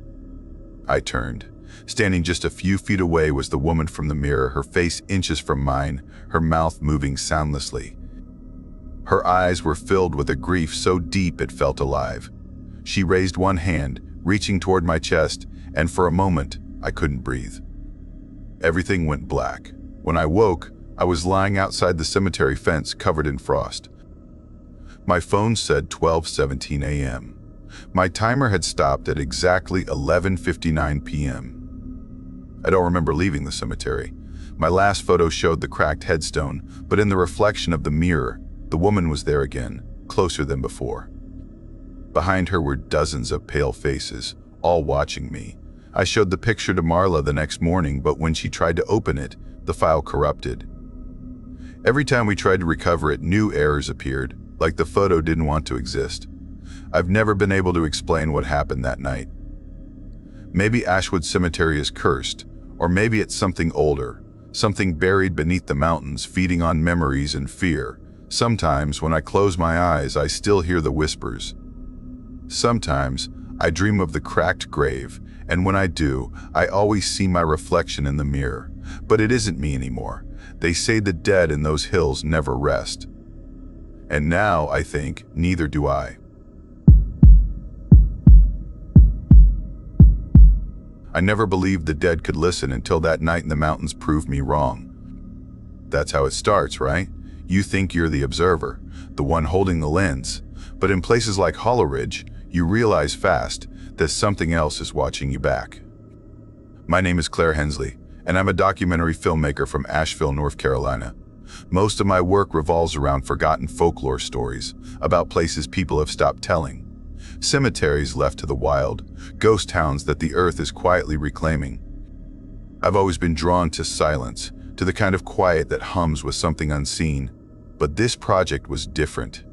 I turned. Standing just a few feet away was the woman from the mirror, her face inches from mine, her mouth moving soundlessly. Her eyes were filled with a grief so deep it felt alive. She raised one hand, reaching toward my chest, and for a moment, I couldn't breathe. Everything went black. When I woke, I was lying outside the cemetery fence covered in frost. My phone said 12:17 a.m. My timer had stopped at exactly 11:59 p.m. I don't remember leaving the cemetery. My last photo showed the cracked headstone, but in the reflection of the mirror, the woman was there again, closer than before. Behind her were dozens of pale faces, all watching me. I showed the picture to Marla the next morning, but when she tried to open it, the file corrupted. Every time we tried to recover it, new errors appeared, like the photo didn't want to exist. I've never been able to explain what happened that night. Maybe Ashwood Cemetery is cursed, or maybe it's something older, something buried beneath the mountains, feeding on memories and fear. Sometimes, when I close my eyes, I still hear the whispers. Sometimes, I dream of the cracked grave, and when I do, I always see my reflection in the mirror. But it isn't me anymore. They say the dead in those hills never rest. And now, I think, neither do I. I never believed the dead could listen until that night in the mountains proved me wrong. That's how it starts, right? You think you're the observer, the one holding the lens. But in places like Hollow Ridge, you realize fast that something else is watching you back. My name is Claire Hensley, and I'm a documentary filmmaker from Asheville, North Carolina. Most of my work revolves around forgotten folklore stories about places people have stopped telling. Cemeteries left to the wild, ghost towns that the earth is quietly reclaiming. I've always been drawn to silence, to the kind of quiet that hums with something unseen. But this project was different.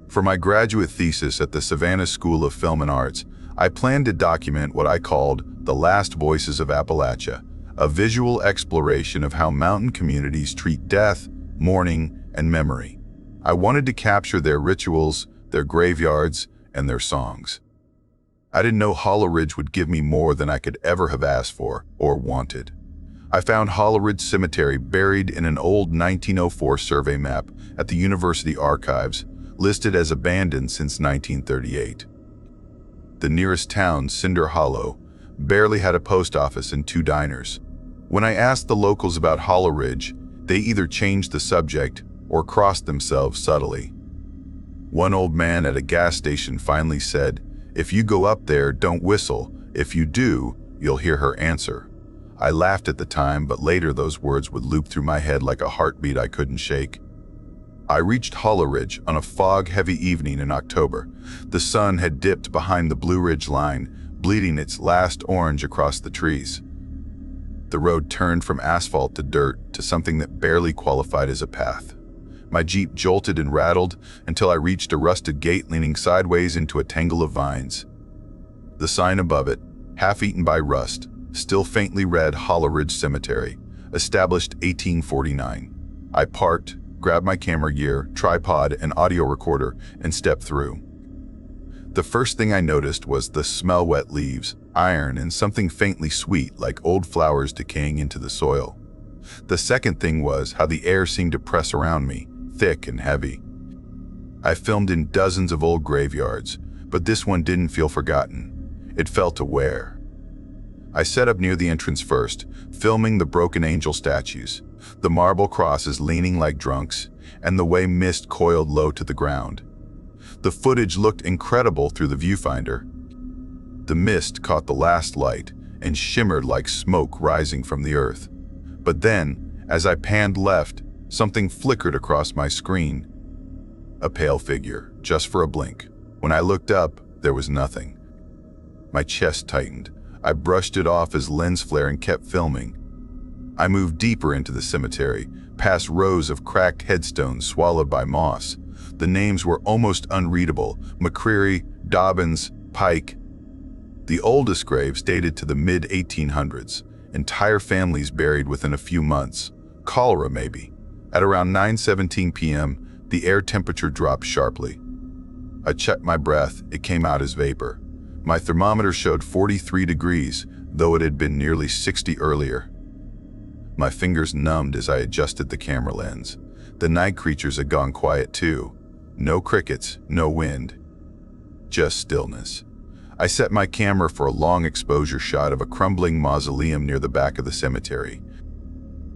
For my graduate thesis at the Savannah School of Film and Arts, I planned to document what I called the last voices of Appalachia, a visual exploration of how mountain communities treat death, mourning, and memory. I wanted to capture their rituals, their graveyards, and their songs. I didn't know Hollow Ridge would give me more than I could ever have asked for or wanted. I found Hollow Ridge Cemetery buried in an old 1904 survey map at the University Archives, listed as abandoned since 1938. The nearest town, Cinder Hollow, barely had a post office and 2 diners. When I asked the locals about Hollow Ridge, they either changed the subject or crossed themselves subtly. One old man at a gas station finally said, "If you go up there, don't whistle. If you do, you'll hear her answer." I laughed at the time, but later those words would loop through my head like a heartbeat I couldn't shake. I reached Hollow Ridge on a fog-heavy evening in October. The sun had dipped behind the Blue Ridge line, bleeding its last orange across the trees. The road turned from asphalt to dirt to something that barely qualified as a path. My Jeep jolted and rattled until I reached a rusted gate leaning sideways into a tangle of vines. The sign above it, half-eaten by rust, still faintly read Hollow Ridge Cemetery, established 1849. I parked, grabbed my camera gear, tripod, and audio recorder, and stepped through. The first thing I noticed was the smell: wet leaves, iron, and something faintly sweet like old flowers decaying into the soil. The second thing was how the air seemed to press around me, thick and heavy. I filmed in dozens of old graveyards, but this one didn't feel forgotten. It felt aware. I set up near the entrance first, filming the broken angel statues, the marble crosses leaning like drunks, and the way mist coiled low to the ground. The footage looked incredible through the viewfinder. The mist caught the last light and shimmered like smoke rising from the earth. But then, as I panned left, something flickered across my screen. A pale figure, just for a blink. When I looked up, there was nothing. My chest tightened. I brushed it off as lens flare and kept filming. I moved deeper into the cemetery, past rows of cracked headstones swallowed by moss. The names were almost unreadable: McCreary, Dobbins, Pike. The oldest graves dated to the mid-1800s. Entire families buried within a few months. Cholera, maybe. At around 9:17 p.m., the air temperature dropped sharply. I checked my breath. It came out as vapor. My thermometer showed 43 degrees, though it had been nearly 60 earlier. My fingers numbed as I adjusted the camera lens. The night creatures had gone quiet too. No crickets, no wind. Just stillness. I set my camera for a long exposure shot of a crumbling mausoleum near the back of the cemetery.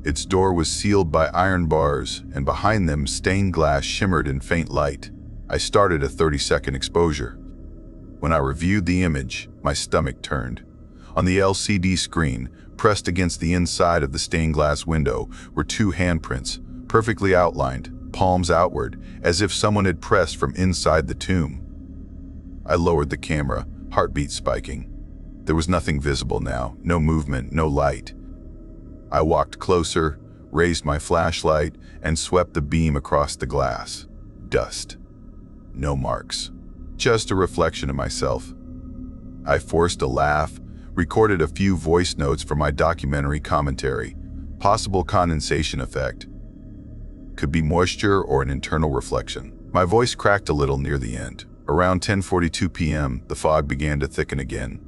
Its door was sealed by iron bars, and behind them stained glass shimmered in faint light. I started a 30-second exposure. When I reviewed the image, my stomach turned. On the LCD screen, pressed against the inside of the stained glass window, were 2 handprints, perfectly outlined, palms outward, as if someone had pressed from inside the tomb. I lowered the camera, heartbeat spiking. There was nothing visible now, no movement, no light. I walked closer, raised my flashlight, and swept the beam across the glass. Dust. No marks. Just a reflection of myself. I forced a laugh, recorded a few voice notes for my documentary commentary. Possible condensation effect. Could be moisture or an internal reflection. My voice cracked a little near the end. Around 10:42 p.m., the fog began to thicken again.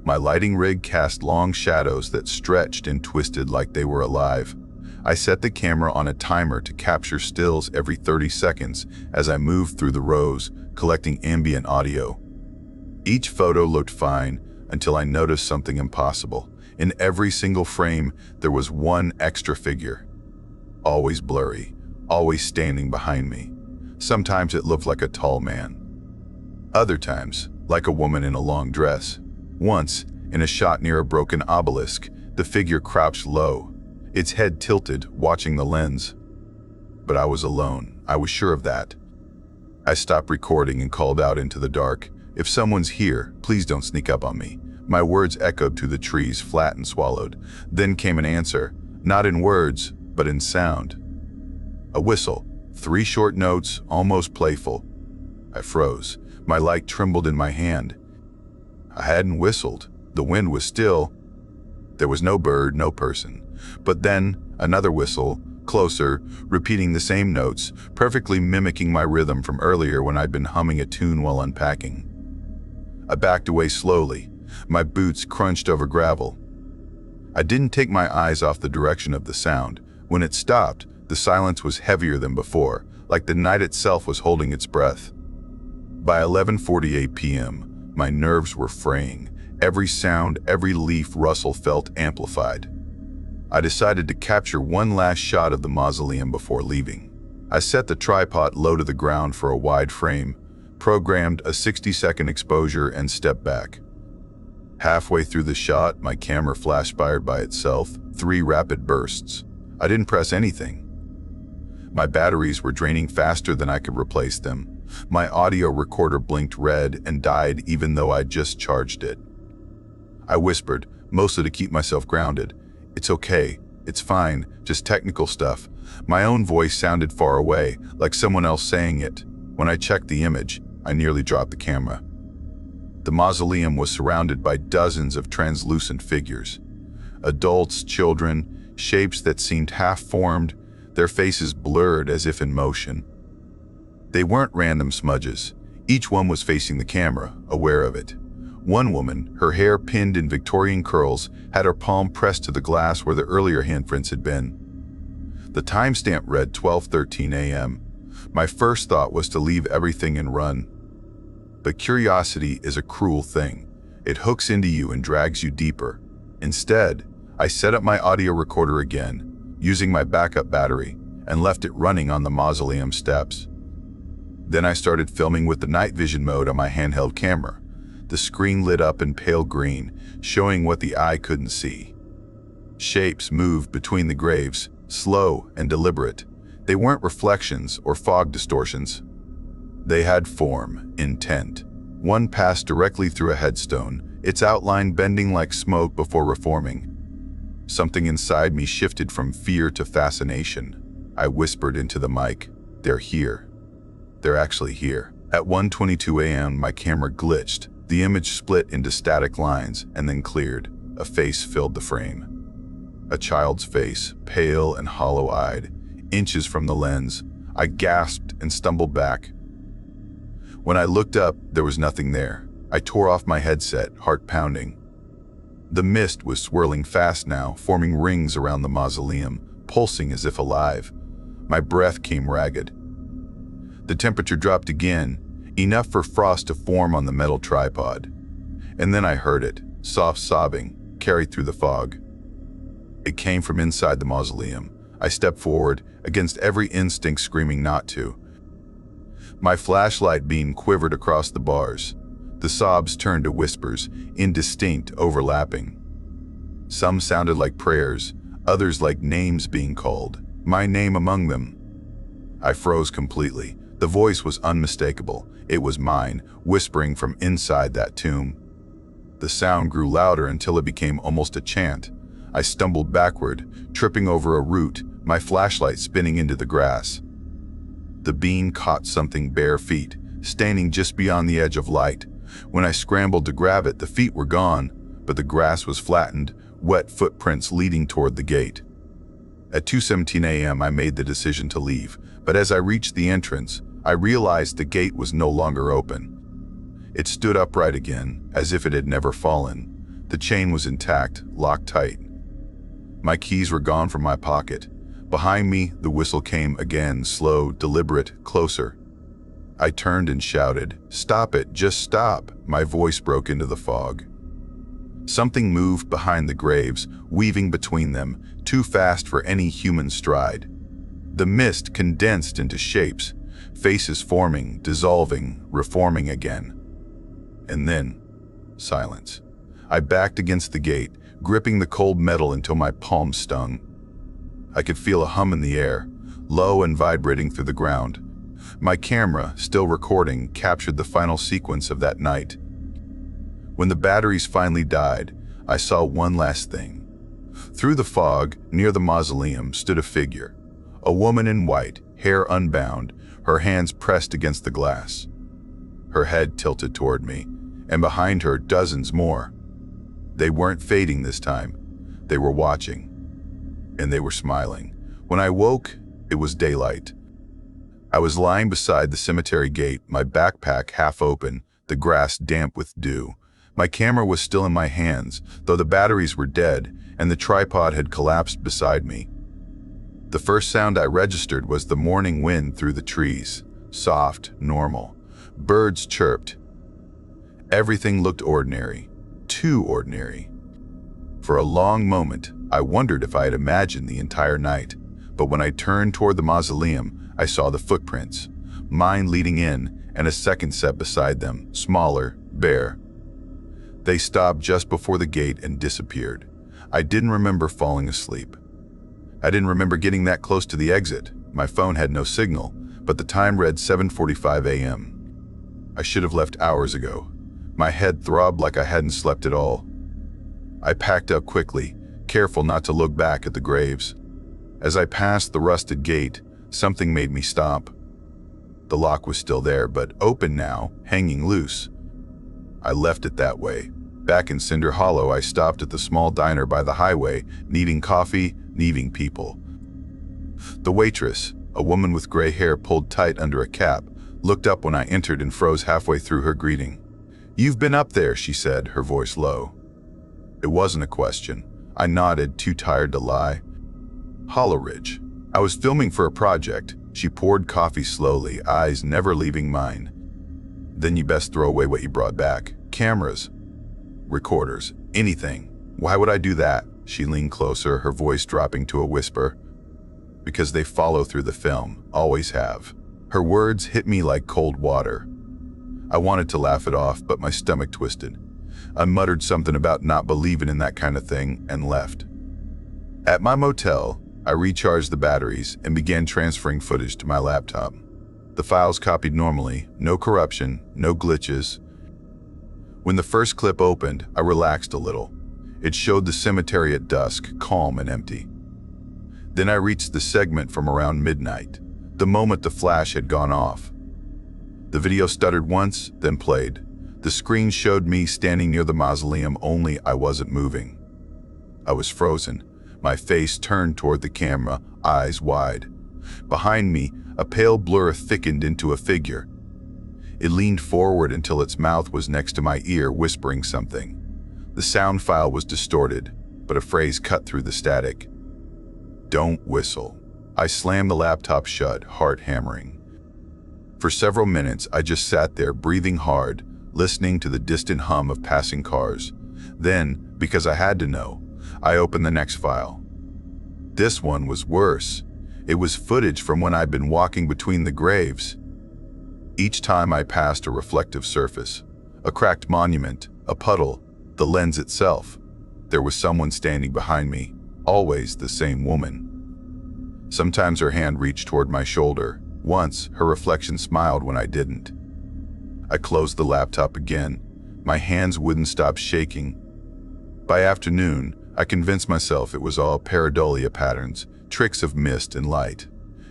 My lighting rig cast long shadows that stretched and twisted like they were alive. I set the camera on a timer to capture stills every 30 seconds as I moved through the rows, collecting ambient audio. Each photo looked fine until I noticed something impossible. In every single frame, there was one extra figure. Always blurry, always standing behind me. Sometimes it looked like a tall man. Other times, like a woman in a long dress. Once, in a shot near a broken obelisk, the figure crouched low, its head tilted, watching the lens. But I was alone. I was sure of that. I stopped recording and called out into the dark, "If someone's here, please don't sneak up on me." My words echoed through the trees, flat and swallowed. Then came an answer, not in words, but in sound. A whistle, 3 short notes, almost playful. I froze. My light trembled in my hand. I hadn't whistled. The wind was still. There was no bird, no person. But then, another whistle, closer, repeating the same notes, perfectly mimicking my rhythm from earlier when I'd been humming a tune while unpacking. I backed away slowly. My boots crunched over gravel. I didn't take my eyes off the direction of the sound. When it stopped, the silence was heavier than before, like the night itself was holding its breath. By 11:48 p.m., my nerves were fraying. Every sound, every leaf rustle felt amplified. I decided to capture one last shot of the mausoleum before leaving. I set the tripod low to the ground for a wide frame, programmed a 60-second exposure, and stepped back. Halfway through the shot, my camera flash fired by itself, 3 rapid bursts. I didn't press anything. My batteries were draining faster than I could replace them. My audio recorder blinked red and died even though I'd just charged it. I whispered, mostly to keep myself grounded. "It's okay. It's fine. Just technical stuff." My own voice sounded far away, like someone else saying it. When I checked the image, I nearly dropped the camera. The mausoleum was surrounded by dozens of translucent figures. Adults, children, shapes that seemed half-formed, their faces blurred as if in motion. They weren't random smudges. Each one was facing the camera, aware of it. One woman, her hair pinned in Victorian curls, had her palm pressed to the glass where the earlier handprints had been. The timestamp read 12:13 a.m. My first thought was to leave everything and run. But curiosity is a cruel thing. It hooks into you and drags you deeper. Instead, I set up my audio recorder again, using my backup battery, and left it running on the mausoleum steps. Then I started filming with the night vision mode on my handheld camera. The screen lit up in pale green, showing what the eye couldn't see. Shapes moved between the graves, slow and deliberate. They weren't reflections or fog distortions. They had form, intent. One passed directly through a headstone, its outline bending like smoke before reforming. Something inside me shifted from fear to fascination. I whispered into the mic, "They're here. They're actually here." At 1:22 a.m., my camera glitched. The image split into static lines and then cleared. A face filled the frame. A child's face, pale and hollow-eyed, inches from the lens. I gasped and stumbled back. When I looked up, there was nothing there. I tore off my headset, heart pounding. The mist was swirling fast now, forming rings around the mausoleum, pulsing as if alive. My breath came ragged. The temperature dropped again, enough for frost to form on the metal tripod. And then I heard it, soft sobbing, carried through the fog. It came from inside the mausoleum. I stepped forward, against every instinct screaming not to. My flashlight beam quivered across the bars. The sobs turned to whispers, indistinct, overlapping. Some sounded like prayers, others like names being called, my name among them. I froze completely. The voice was unmistakable. It was mine, whispering from inside that tomb. The sound grew louder until it became almost a chant. I stumbled backward, tripping over a root, my flashlight spinning into the grass. The beam caught something bare feet, standing just beyond the edge of light. When I scrambled to grab it, the feet were gone, but the grass was flattened, wet footprints leading toward the gate. At 2:17 a.m., I made the decision to leave, but as I reached the entrance, I realized the gate was no longer open. It stood upright again, as if it had never fallen. The chain was intact, locked tight. My keys were gone from my pocket. Behind me, the whistle came again, slow, deliberate, closer. I turned and shouted, "Stop it, just stop!" My voice broke into the fog. Something moved behind the graves, weaving between them, too fast for any human stride. The mist condensed into shapes, faces forming, dissolving, reforming again. And then, silence. I backed against the gate, gripping the cold metal until my palms stung. I could feel a hum in the air, low and vibrating through the ground. My camera, still recording, captured the final sequence of that night. When the batteries finally died, I saw one last thing. Through the fog, near the mausoleum, stood a figure. A woman in white, hair unbound, her hands pressed against the glass. Her head tilted toward me, and behind her dozens more. They weren't fading this time. They were watching. And they were smiling. When I woke, it was daylight. I was lying beside the cemetery gate, my backpack half open, the grass damp with dew. My camera was still in my hands, though the batteries were dead and the tripod had collapsed beside me. The first sound I registered was the morning wind through the trees. Soft, normal. Birds chirped. Everything looked ordinary. Too ordinary. For a long moment, I wondered if I had imagined the entire night. But when I turned toward the mausoleum, I saw the footprints. Mine leading in, and a second set beside them, smaller, bare. They stopped just before the gate and disappeared. I didn't remember falling asleep. I didn't remember getting that close to the exit. My phone had no signal, but the time read 7:45 a.m. I should have left hours ago. My head throbbed like I hadn't slept at all. I packed up quickly, careful not to look back at the graves. As I passed the rusted gate, something made me stop. The lock was still there, but open now, hanging loose. I left it that way. Back in Cinder Hollow, I stopped at the small diner by the highway, needing coffee, needing people. The waitress, a woman with gray hair pulled tight under a cap, looked up when I entered and froze halfway through her greeting. "You've been up there," she said, her voice low. It wasn't a question. I nodded, too tired to lie. Hollow Ridge. I was filming for a project. She poured coffee slowly, eyes never leaving mine. "Then you best throw away what you brought back. Cameras, recorders, anything." "Why would I do that?" She leaned closer, her voice dropping to a whisper. "Because they follow through the film, always have." Her words hit me like cold water. I wanted to laugh it off, but my stomach twisted. I muttered something about not believing in that kind of thing and left. At my motel, I recharged the batteries and began transferring footage to my laptop. The files copied normally, no corruption, no glitches. When the first clip opened, I relaxed a little. It showed the cemetery at dusk, calm and empty. Then I reached the segment from around midnight, the moment the flash had gone off. The video stuttered once, then played. The screen showed me standing near the mausoleum, only I wasn't moving. I was frozen, my face turned toward the camera, eyes wide. Behind me, a pale blur thickened into a figure. It leaned forward until its mouth was next to my ear, whispering something. The sound file was distorted, but a phrase cut through the static. "Don't whistle." I slammed the laptop shut, heart hammering. For several minutes, I just sat there, breathing hard, listening to the distant hum of passing cars. Then, because I had to know, I opened the next file. This one was worse. It was footage from when I'd been walking between the graves. Each time I passed a reflective surface, a cracked monument, a puddle, the lens itself, there was someone standing behind me, always the same woman. Sometimes her hand reached toward my shoulder. Once, her reflection smiled when I didn't. I closed the laptop again. My hands wouldn't stop shaking. By afternoon, I convinced myself it was all pareidolia patterns, tricks of mist and light,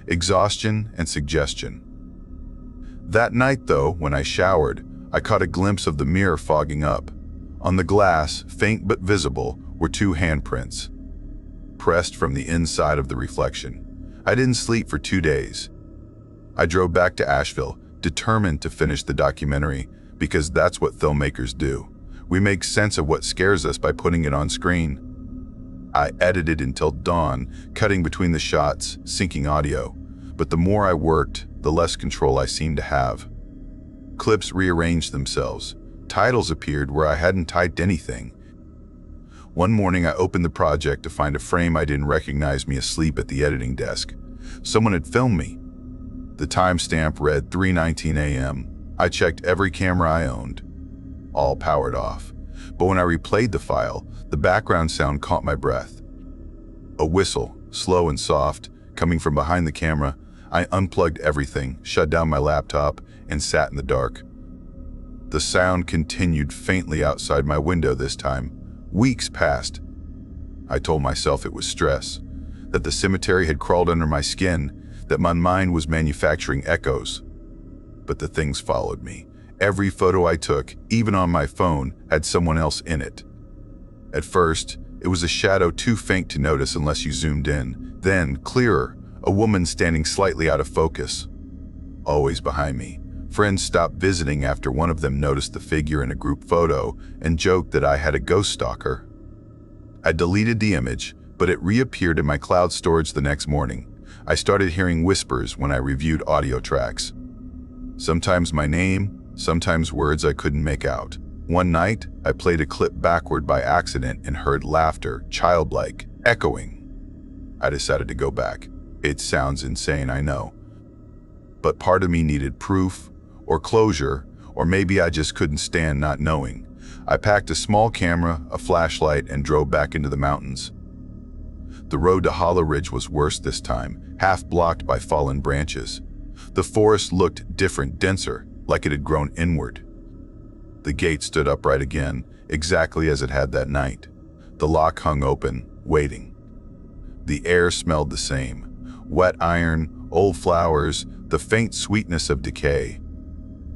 exhaustion and suggestion. That night, though, when I showered, I caught a glimpse of the mirror fogging up. On the glass, faint but visible, were two handprints, pressed from the inside of the reflection. I didn't sleep for 2 days. I drove back to Asheville, determined to finish the documentary, because that's what filmmakers do. We make sense of what scares us by putting it on screen. I edited until dawn, cutting between the shots, syncing audio. But the more I worked, the less control I seemed to have. Clips rearranged themselves. Titles appeared where I hadn't typed anything. One morning I opened the project to find a frame I didn't recognize me asleep at the editing desk. Someone had filmed me. The timestamp read 3:19 a.m. I checked every camera I owned. All powered off. But when I replayed the file, the background sound caught my breath. A whistle, slow and soft, coming from behind the camera. I unplugged everything, shut down my laptop, and sat in the dark. The sound continued faintly outside my window this time. Weeks passed. I told myself it was stress, that the cemetery had crawled under my skin, that my mind was manufacturing echoes. But the things followed me. Every photo I took, even on my phone, had someone else in it. At first, it was a shadow too faint to notice unless you zoomed in. Then, clearer, a woman standing slightly out of focus. Always behind me. Friends stopped visiting after one of them noticed the figure in a group photo and joked that I had a ghost stalker. I deleted the image, but it reappeared in my cloud storage the next morning. I started hearing whispers when I reviewed audio tracks. Sometimes my name, sometimes words I couldn't make out. One night, I played a clip backward by accident and heard laughter, childlike, echoing. I decided to go back. It sounds insane, I know. But part of me needed proof, or closure, or maybe I just couldn't stand not knowing. I packed a small camera, a flashlight, and drove back into the mountains. The road to Hollow Ridge was worse this time, half blocked by fallen branches. The forest looked different, denser, like it had grown inward. The gate stood upright again, exactly as it had that night. The lock hung open, waiting. The air smelled the same. Wet iron, old flowers, the faint sweetness of decay.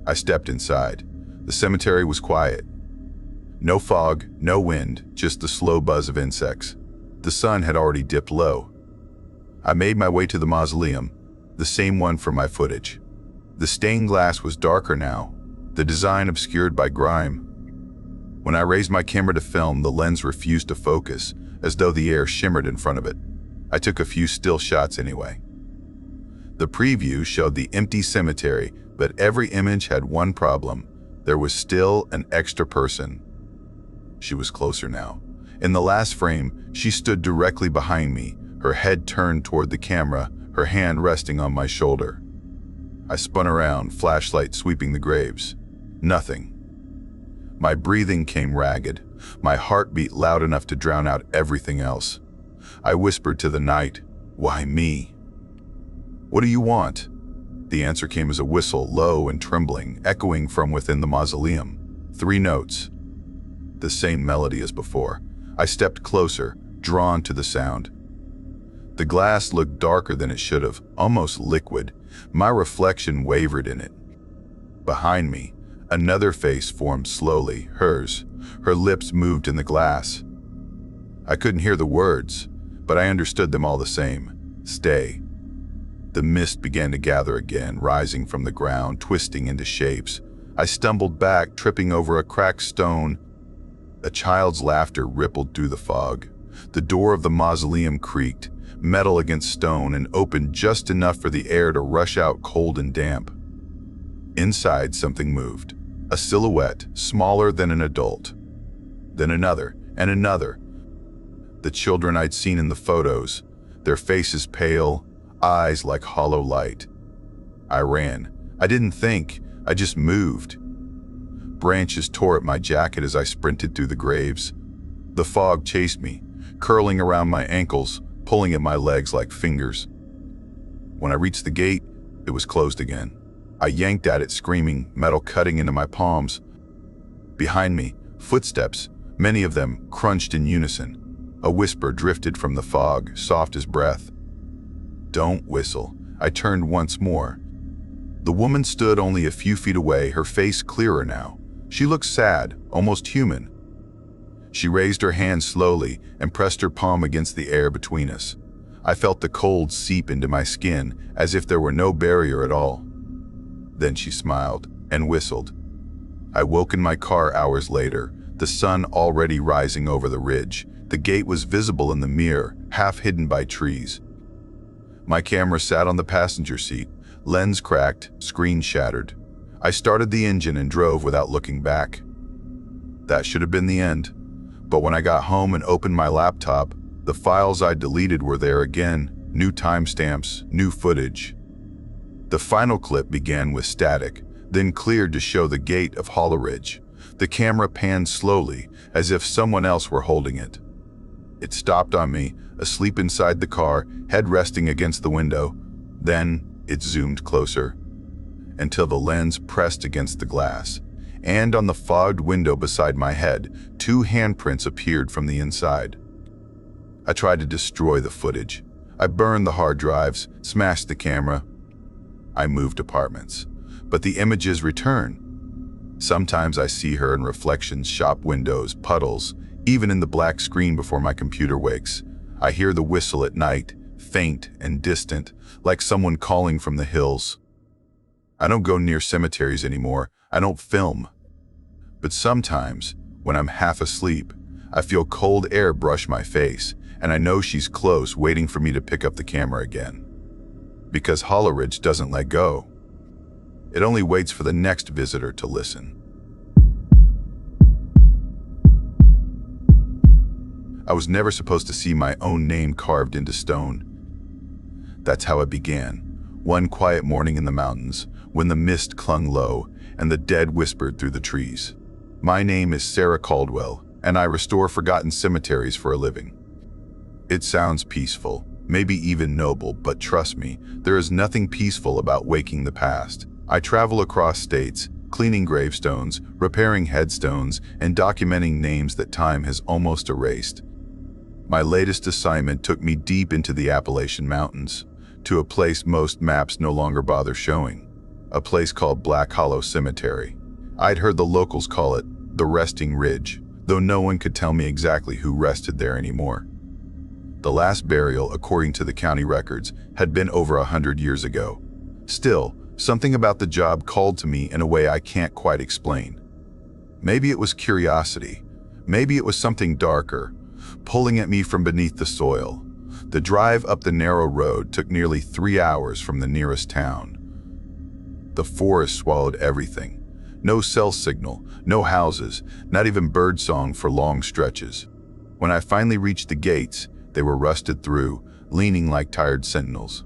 I stepped inside. The cemetery was quiet. No fog, no wind, just the slow buzz of insects. The sun had already dipped low. I made my way to the mausoleum, the same one from my footage. The stained glass was darker now, the design obscured by grime. When I raised my camera to film, the lens refused to focus, as though the air shimmered in front of it. I took a few still shots anyway. The preview showed the empty cemetery, but every image had one problem. There was still an extra person. She was closer now. In the last frame, she stood directly behind me, her head turned toward the camera, her hand resting on my shoulder. I spun around, flashlight sweeping the graves. Nothing. My breathing came ragged, my heart beat loud enough to drown out everything else. I whispered to the night, "Why me?" "What do you want?" The answer came as a whistle, low and trembling, echoing from within the mausoleum. 3 notes. The same melody as before. I stepped closer, drawn to the sound. The glass looked darker than it should have, almost liquid. My reflection wavered in it. Behind me, another face formed slowly, hers. Her lips moved in the glass. I couldn't hear the words, but I understood them all the same. Stay. The mist began to gather again, rising from the ground, twisting into shapes. I stumbled back, tripping over a cracked stone. A child's laughter rippled through the fog. The door of the mausoleum creaked, metal against stone, and opened just enough for the air to rush out cold and damp. Inside, something moved. A silhouette, smaller than an adult. Then another, and another. The children I'd seen in the photos, their faces pale, eyes like hollow light. I ran. I didn't think, I just moved. Branches tore at my jacket as I sprinted through the graves. The fog chased me, curling around my ankles, pulling at my legs like fingers. When I reached the gate, it was closed again. I yanked at it, screaming, metal cutting into my palms. Behind me, footsteps, many of them crunched in unison. A whisper drifted from the fog, soft as breath. "Don't whistle." I turned once more. The woman stood only a few feet away, her face clearer now. She looked sad, almost human. She raised her hand slowly and pressed her palm against the air between us. I felt the cold seep into my skin, as if there were no barrier at all. Then she smiled and whistled. I woke in my car hours later, the sun already rising over the ridge. The gate was visible in the mirror, half hidden by trees. My camera sat on the passenger seat, lens cracked, screen shattered. I started the engine and drove without looking back. That should have been the end. But when I got home and opened my laptop, the files I deleted were there again, new timestamps, new footage. The final clip began with static, then cleared to show the gate of Hollow Ridge. The camera panned slowly, as if someone else were holding it. It stopped on me, asleep inside the car, head resting against the window. Then it zoomed closer, until the lens pressed against the glass. And on the fogged window beside my head, 2 handprints appeared from the inside. I tried to destroy the footage. I burned the hard drives, smashed the camera. I moved apartments, but the images return. Sometimes I see her in reflections, shop windows, puddles, even in the black screen before my computer wakes. I hear the whistle at night, faint and distant, like someone calling from the hills. I don't go near cemeteries anymore. I don't film. But sometimes, when I'm half asleep, I feel cold air brush my face, and I know she's close, waiting for me to pick up the camera again. Because Hollow Ridge doesn't let go. It only waits for the next visitor to listen. I was never supposed to see my own name carved into stone. That's how it began. One quiet morning in the mountains, when the mist clung low and the dead whispered through the trees. My name is Sarah Caldwell, and I restore forgotten cemeteries for a living. It sounds peaceful, maybe even noble, but trust me, there is nothing peaceful about waking the past. I travel across states, cleaning gravestones, repairing headstones, and documenting names that time has almost erased. My latest assignment took me deep into the Appalachian Mountains, to a place most maps no longer bother showing, a place called Black Hollow Cemetery. I'd heard the locals call it the Resting Ridge, though no one could tell me exactly who rested there anymore. The last burial, according to the county records, had been over 100 years ago. Still, something about the job called to me in a way I can't quite explain. Maybe it was curiosity. Maybe it was something darker, pulling at me from beneath the soil. The drive up the narrow road took nearly 3 hours from the nearest town. The forest swallowed everything. No cell signal, no houses, not even birdsong for long stretches. When I finally reached the gates, they were rusted through, leaning like tired sentinels.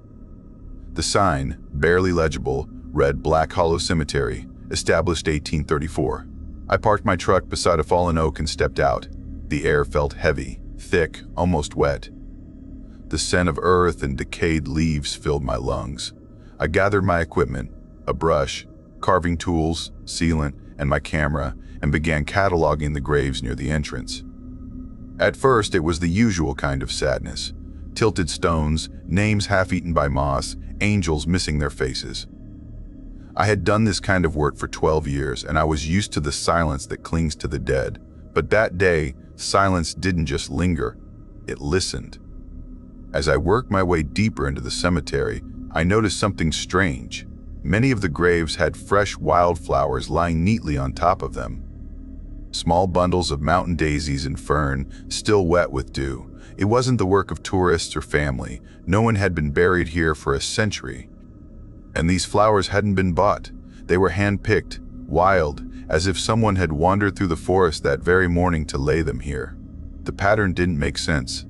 The sign, barely legible, read Black Hollow Cemetery, established 1834. I parked my truck beside a fallen oak and stepped out. The air felt heavy, thick, almost wet. The scent of earth and decayed leaves filled my lungs. I gathered my equipment, a brush, carving tools, sealant, and my camera, and began cataloging the graves near the entrance. At first, it was the usual kind of sadness. Tilted stones, names half-eaten by moss, angels missing their faces. I had done this kind of work for 12 years, and I was used to the silence that clings to the dead. But that day, silence didn't just linger, it listened. As I worked my way deeper into the cemetery, I noticed something strange. Many of the graves had fresh wildflowers lying neatly on top of them. Small bundles of mountain daisies and fern, still wet with dew. It wasn't the work of tourists or family. No one had been buried here for a century. And these flowers hadn't been bought. They were hand-picked, wild, as if someone had wandered through the forest that very morning to lay them here. The pattern didn't make sense.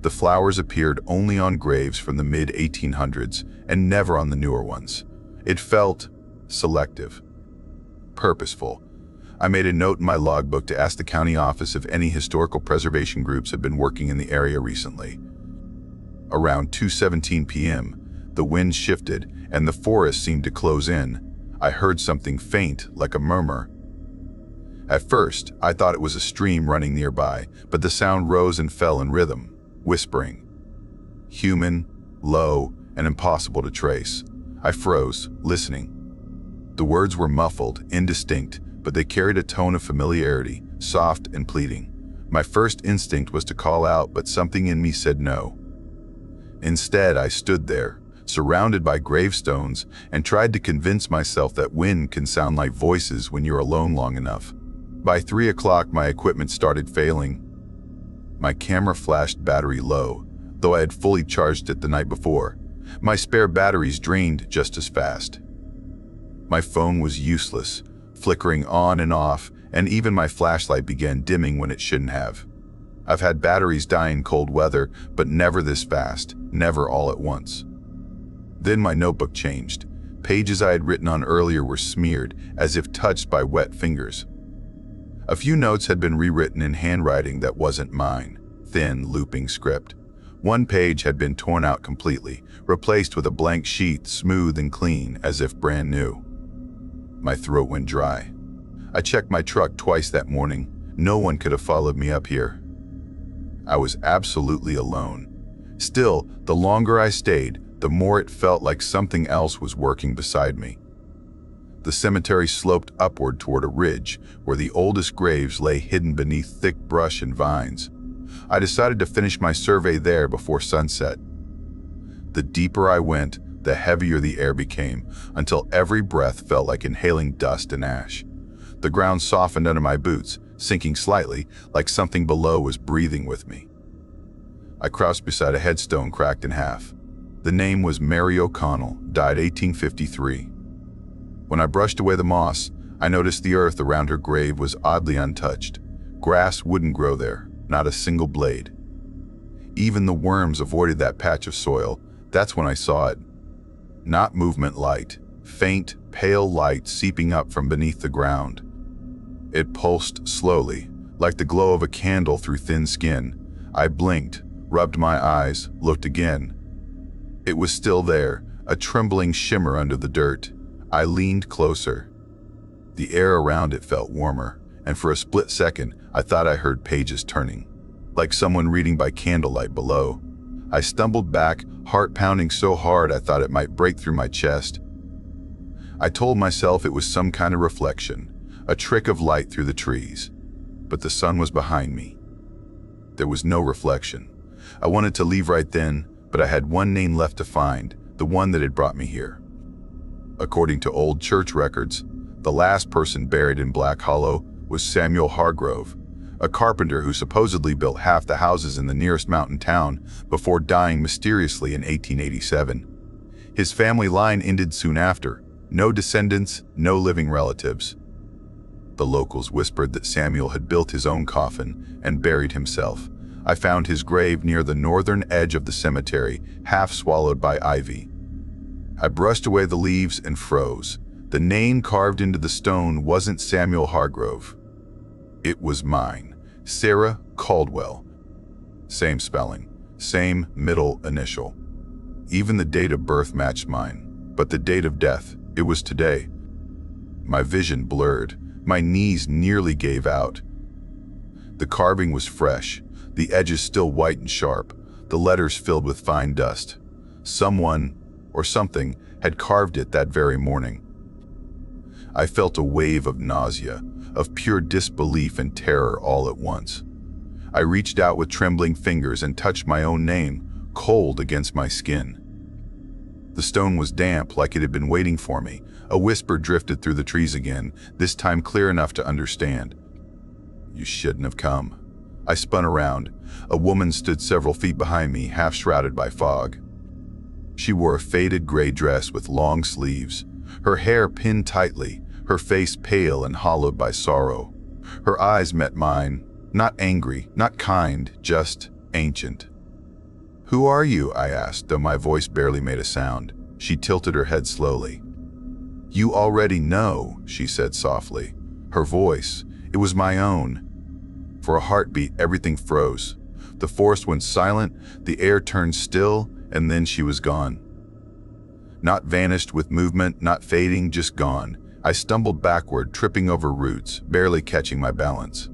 The flowers appeared only on graves from the mid-1800s and never on the newer ones. It felt selective, purposeful. I made a note in my logbook to ask the county office if any historical preservation groups had been working in the area recently. Around 2:17 p.m., the wind shifted and the forest seemed to close in. I heard something faint, like a murmur. At first, I thought it was a stream running nearby, but the sound rose and fell in rhythm, whispering. Human, low, and impossible to trace. I froze, listening. The words were muffled, indistinct, but they carried a tone of familiarity, soft and pleading. My first instinct was to call out, but something in me said no. Instead, I stood there, surrounded by gravestones, and tried to convince myself that wind can sound like voices when you're alone long enough. By 3 o'clock, my equipment started failing. My camera flashed battery low, though I had fully charged it the night before. My spare batteries drained just as fast. My phone was useless, flickering on and off, and even my flashlight began dimming when it shouldn't have. I've had batteries die in cold weather, but never this fast, never all at once. Then my notebook changed. Pages I had written on earlier were smeared, as if touched by wet fingers. A few notes had been rewritten in handwriting that wasn't mine, thin, looping script. One page had been torn out completely, replaced with a blank sheet, smooth and clean, as if brand new. My throat went dry. I checked my truck twice that morning. No one could have followed me up here. I was absolutely alone. Still, the longer I stayed, the more it felt like something else was working beside me. The cemetery sloped upward toward a ridge where the oldest graves lay hidden beneath thick brush and vines. I decided to finish my survey there before sunset. The deeper I went, the heavier the air became, until every breath felt like inhaling dust and ash. The ground softened under my boots, sinking slightly, like something below was breathing with me. I crouched beside a headstone cracked in half. The name was Mary O'Connell, died 1853. When I brushed away the moss, I noticed the earth around her grave was oddly untouched. Grass wouldn't grow there, not a single blade. Even the worms avoided that patch of soil. That's when I saw it. Not movement light, faint, pale light seeping up from beneath the ground. It pulsed slowly, like the glow of a candle through thin skin. I blinked, rubbed my eyes, looked again. It was still there, a trembling shimmer under the dirt. I leaned closer. The air around it felt warmer, and for a split second, I thought I heard pages turning, like someone reading by candlelight below. I stumbled back, heart pounding so hard I thought it might break through my chest. I told myself it was some kind of reflection, a trick of light through the trees. But the sun was behind me. There was no reflection. I wanted to leave right then, but I had one name left to find, the one that had brought me here. According to old church records, the last person buried in Black Hollow was Samuel Hargrove, a carpenter who supposedly built half the houses in the nearest mountain town before dying mysteriously in 1887. His family line ended soon after. No descendants, no living relatives. The locals whispered that Samuel had built his own coffin and buried himself. I found his grave near the northern edge of the cemetery, half swallowed by ivy. I brushed away the leaves and froze. The name carved into the stone wasn't Samuel Hargrove. It was mine, Sarah Caldwell. Same spelling, same middle initial. Even the date of birth matched mine, but the date of death, it was today. My vision blurred, my knees nearly gave out. The carving was fresh, the edges still white and sharp, the letters filled with fine dust. Someone, or something, had carved it that very morning. I felt a wave of nausea, of pure disbelief and terror all at once. I reached out with trembling fingers and touched my own name, cold against my skin. The stone was damp, like it had been waiting for me. A whisper drifted through the trees again, this time clear enough to understand. You shouldn't have come. I spun around. A woman stood several feet behind me, half shrouded by fog. She wore a faded gray dress with long sleeves, her hair pinned tightly, her face pale and hollowed by sorrow. Her eyes met mine, not angry, not kind, just ancient. "Who are you?" I asked, though my voice barely made a sound. She tilted her head slowly. "You already know," she said softly. Her voice, it was my own. For a heartbeat, everything froze. The forest went silent, the air turned still, and then she was gone. Not vanished with movement, not fading, just gone. I stumbled backward, tripping over roots, barely catching my balance.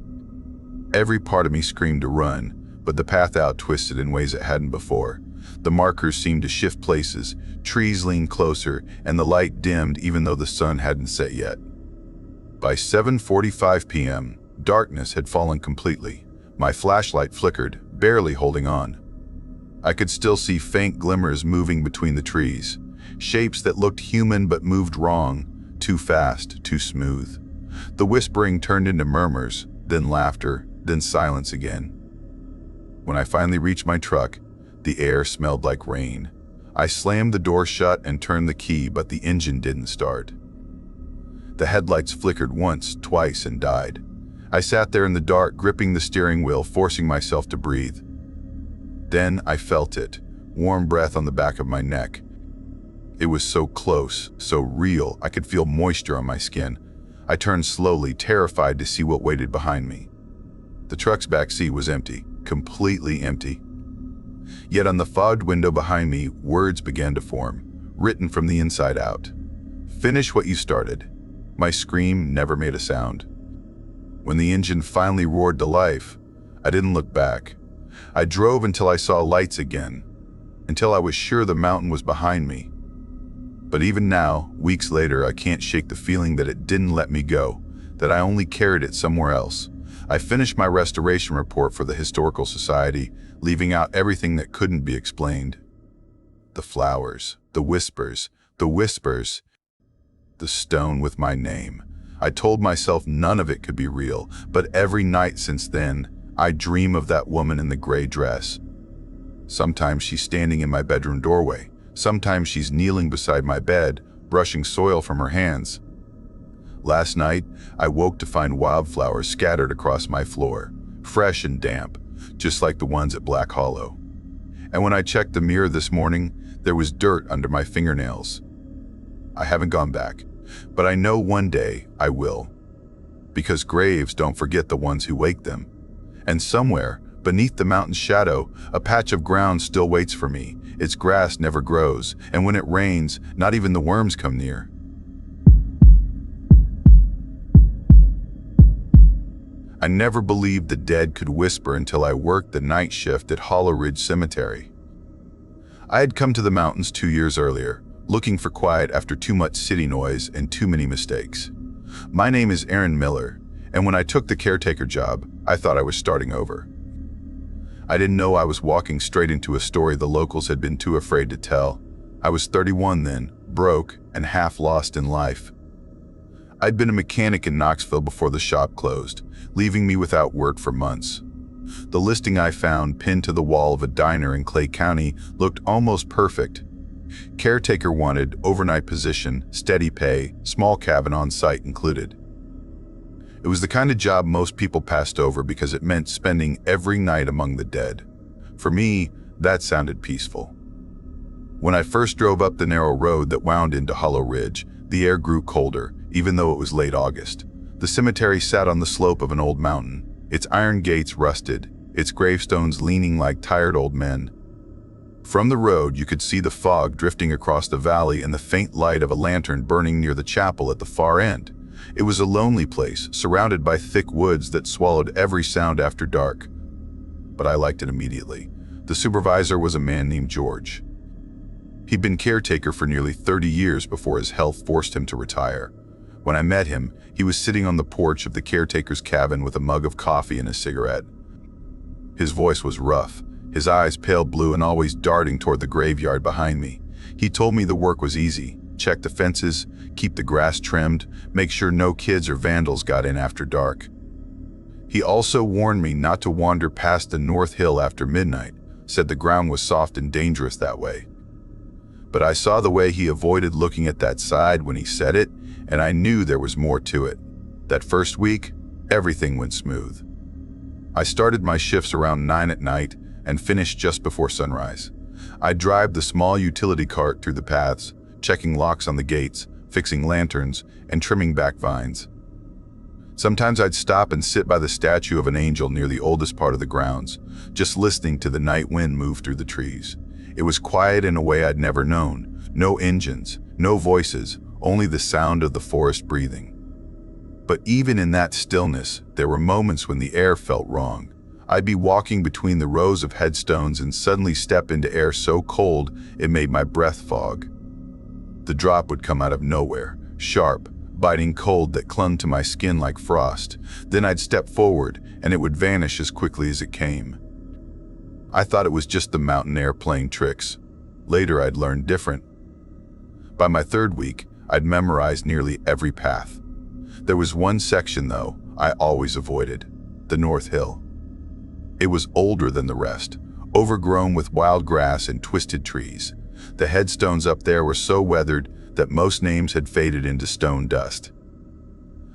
Every part of me screamed to run, but the path out twisted in ways it hadn't before. The markers seemed to shift places, trees leaned closer, and the light dimmed even though the sun hadn't set yet. By 7:45 p.m., darkness had fallen completely. My flashlight flickered, barely holding on. I could still see faint glimmers moving between the trees, shapes that looked human but moved wrong, too fast, too smooth. The whispering turned into murmurs, then laughter, then silence again. When I finally reached my truck, the air smelled like rain. I slammed the door shut and turned the key, but the engine didn't start. The headlights flickered once, twice, and died. I sat there in the dark, gripping the steering wheel, forcing myself to breathe. Then I felt it, warm breath on the back of my neck. It was so close, so real, I could feel moisture on my skin. I turned slowly, terrified to see what waited behind me. The truck's back seat was empty, completely empty. Yet on the fogged window behind me, words began to form, written from the inside out. "Finish what you started." My scream never made a sound. When the engine finally roared to life, I didn't look back. I drove until I saw lights again, until I was sure the mountain was behind me. But even now, weeks later, I can't shake the feeling that it didn't let me go, that I only carried it somewhere else. I finished my restoration report for the Historical Society, leaving out everything that couldn't be explained. The flowers. The whispers, the whispers, the stone with my name. I told myself none of it could be real, but every night since then, I dream of that woman in the gray dress. Sometimes she's standing in my bedroom doorway. Sometimes she's kneeling beside my bed, brushing soil from her hands. Last night, I woke to find wildflowers scattered across my floor, fresh and damp, just like the ones at Black Hollow. And when I checked the mirror this morning, there was dirt under my fingernails. I haven't gone back, but I know one day I will. Because graves don't forget the ones who wake them. And somewhere, beneath the mountain's shadow, a patch of ground still waits for me. Its grass never grows, and when it rains, not even the worms come near. I never believed the dead could whisper until I worked the night shift at Hollow Ridge Cemetery. I had come to the mountains 2 years earlier, looking for quiet after too much city noise and too many mistakes. My name is Aaron Miller, and when I took the caretaker job, I thought I was starting over. I didn't know I was walking straight into a story the locals had been too afraid to tell. I was 31 then, broke and half lost in life. I'd been a mechanic in Knoxville before the shop closed, leaving me without work for months. The listing I found pinned to the wall of a diner in Clay County looked almost perfect. Caretaker wanted, overnight position, steady pay, small cabin on site included. It was the kind of job most people passed over because it meant spending every night among the dead. For me, that sounded peaceful. When I first drove up the narrow road that wound into Hollow Ridge, the air grew colder, even though it was late August. The cemetery sat on the slope of an old mountain, its iron gates rusted, its gravestones leaning like tired old men. From the road, you could see the fog drifting across the valley and the faint light of a lantern burning near the chapel at the far end. It was a lonely place, surrounded by thick woods that swallowed every sound after dark. But I liked it immediately. The supervisor was a man named George. He'd been caretaker for nearly 30 years before his health forced him to retire. When I met him, he was sitting on the porch of the caretaker's cabin with a mug of coffee and a cigarette. His voice was rough, his eyes pale blue and always darting toward the graveyard behind me. He told me the work was easy. Check the fences, keep the grass trimmed, make sure no kids or vandals got in after dark. He also warned me not to wander past the North Hill after midnight, said the ground was soft and dangerous that way. But I saw the way he avoided looking at that side when he said it, and I knew there was more to it. That first week, everything went smooth. I started my shifts around 9 at night and finished just before sunrise. I'd drive the small utility cart through the paths, checking locks on the gates, fixing lanterns, and trimming back vines. Sometimes I'd stop and sit by the statue of an angel near the oldest part of the grounds, just listening to the night wind move through the trees. It was quiet in a way I'd never known. No engines, no voices, only the sound of the forest breathing. But even in that stillness, there were moments when the air felt wrong. I'd be walking between the rows of headstones and suddenly step into air so cold it made my breath fog. The drop would come out of nowhere, sharp, biting cold that clung to my skin like frost. Then I'd step forward and it would vanish as quickly as it came. I thought it was just the mountain air playing tricks. Later I'd learned different. By my third week, I'd memorized nearly every path. There was one section, though, I always avoided, the North Hill. It was older than the rest, overgrown with wild grass and twisted trees. The headstones up there were so weathered that most names had faded into stone dust.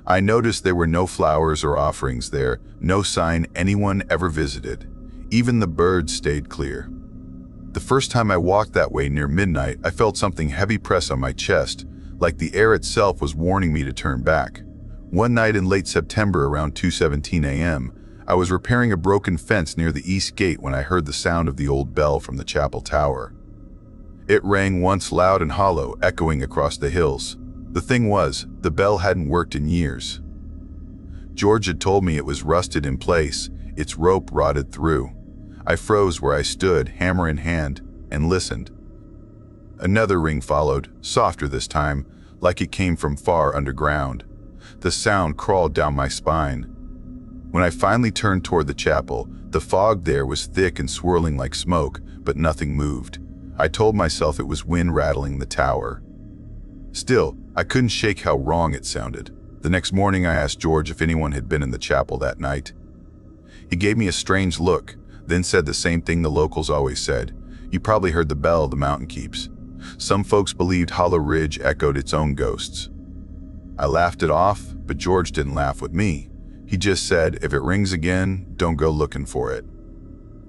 I noticed there were no flowers or offerings there, no sign anyone ever visited. Even the birds stayed clear. The first time I walked that way near midnight, I felt something heavy press on my chest, like the air itself was warning me to turn back. One night in late September around 2:17 a.m., I was repairing a broken fence near the east gate when I heard the sound of the old bell from the chapel tower. It rang once loud and hollow, echoing across the hills. The thing was, the bell hadn't worked in years. George had told me it was rusted in place, its rope rotted through. I froze where I stood, hammer in hand, and listened. Another ring followed, softer this time, like it came from far underground. The sound crawled down my spine. When I finally turned toward the chapel, the fog there was thick and swirling like smoke, but nothing moved. I told myself it was wind rattling the tower. Still, I couldn't shake how wrong it sounded. The next morning I asked George if anyone had been in the chapel that night. He gave me a strange look, then said the same thing the locals always said. You probably heard the bell the mountain keeps. Some folks believed Hollow Ridge echoed its own ghosts. I laughed it off, but George didn't laugh with me. He just said, if it rings again, don't go looking for it.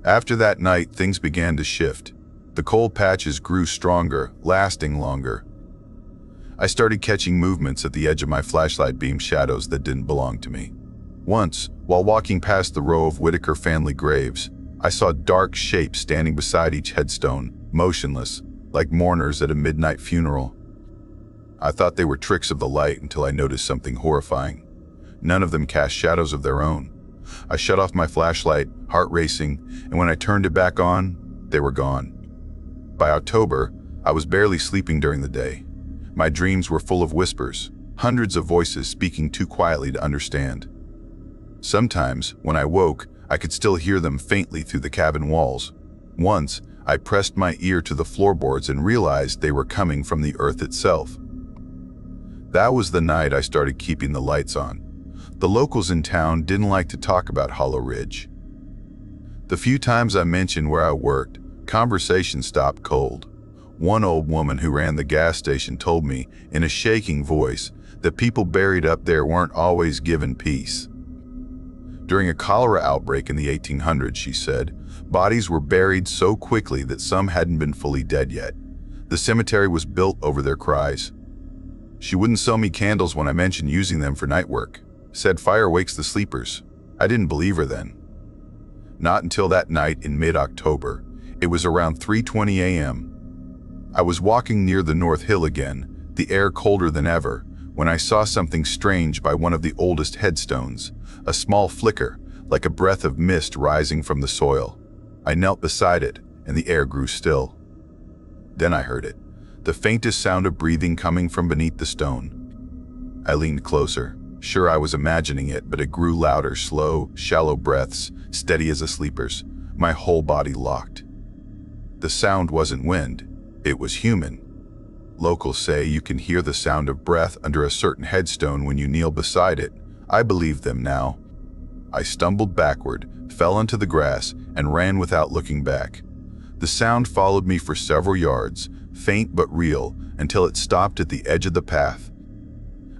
After that night, things began to shift. The cold patches grew stronger, lasting longer. I started catching movements at the edge of my flashlight beam, shadows that didn't belong to me. Once, while walking past the row of Whitaker family graves, I saw dark shapes standing beside each headstone, motionless, like mourners at a midnight funeral. I thought they were tricks of the light until I noticed something horrifying. None of them cast shadows of their own. I shut off my flashlight, heart racing, and when I turned it back on, they were gone. By October, I was barely sleeping during the day. My dreams were full of whispers, hundreds of voices speaking too quietly to understand. Sometimes, when I woke, I could still hear them faintly through the cabin walls. Once, I pressed my ear to the floorboards and realized they were coming from the earth itself. That was the night I started keeping the lights on. The locals in town didn't like to talk about Hollow Ridge. The few times I mentioned where I worked, conversation stopped cold. One old woman who ran the gas station told me, in a shaking voice, that people buried up there weren't always given peace. During a cholera outbreak in the 1800s, she said, bodies were buried so quickly that some hadn't been fully dead yet. The cemetery was built over their cries. She wouldn't sell me candles when I mentioned using them for night work. Said fire wakes the sleepers. I didn't believe her then. Not until that night in mid-October. It was around 3:20 a.m. I was walking near the North Hill again, the air colder than ever, when I saw something strange by one of the oldest headstones, a small flicker, like a breath of mist rising from the soil. I knelt beside it, and the air grew still. Then I heard it, the faintest sound of breathing coming from beneath the stone. I leaned closer. Sure, I was imagining it, but it grew louder, slow, shallow breaths, steady as a sleeper's. My whole body locked. The sound wasn't wind, it was human. Locals say you can hear the sound of breath under a certain headstone when you kneel beside it. I believe them now. I stumbled backward, fell onto the grass, and ran without looking back. The sound followed me for several yards, faint but real, until it stopped at the edge of the path.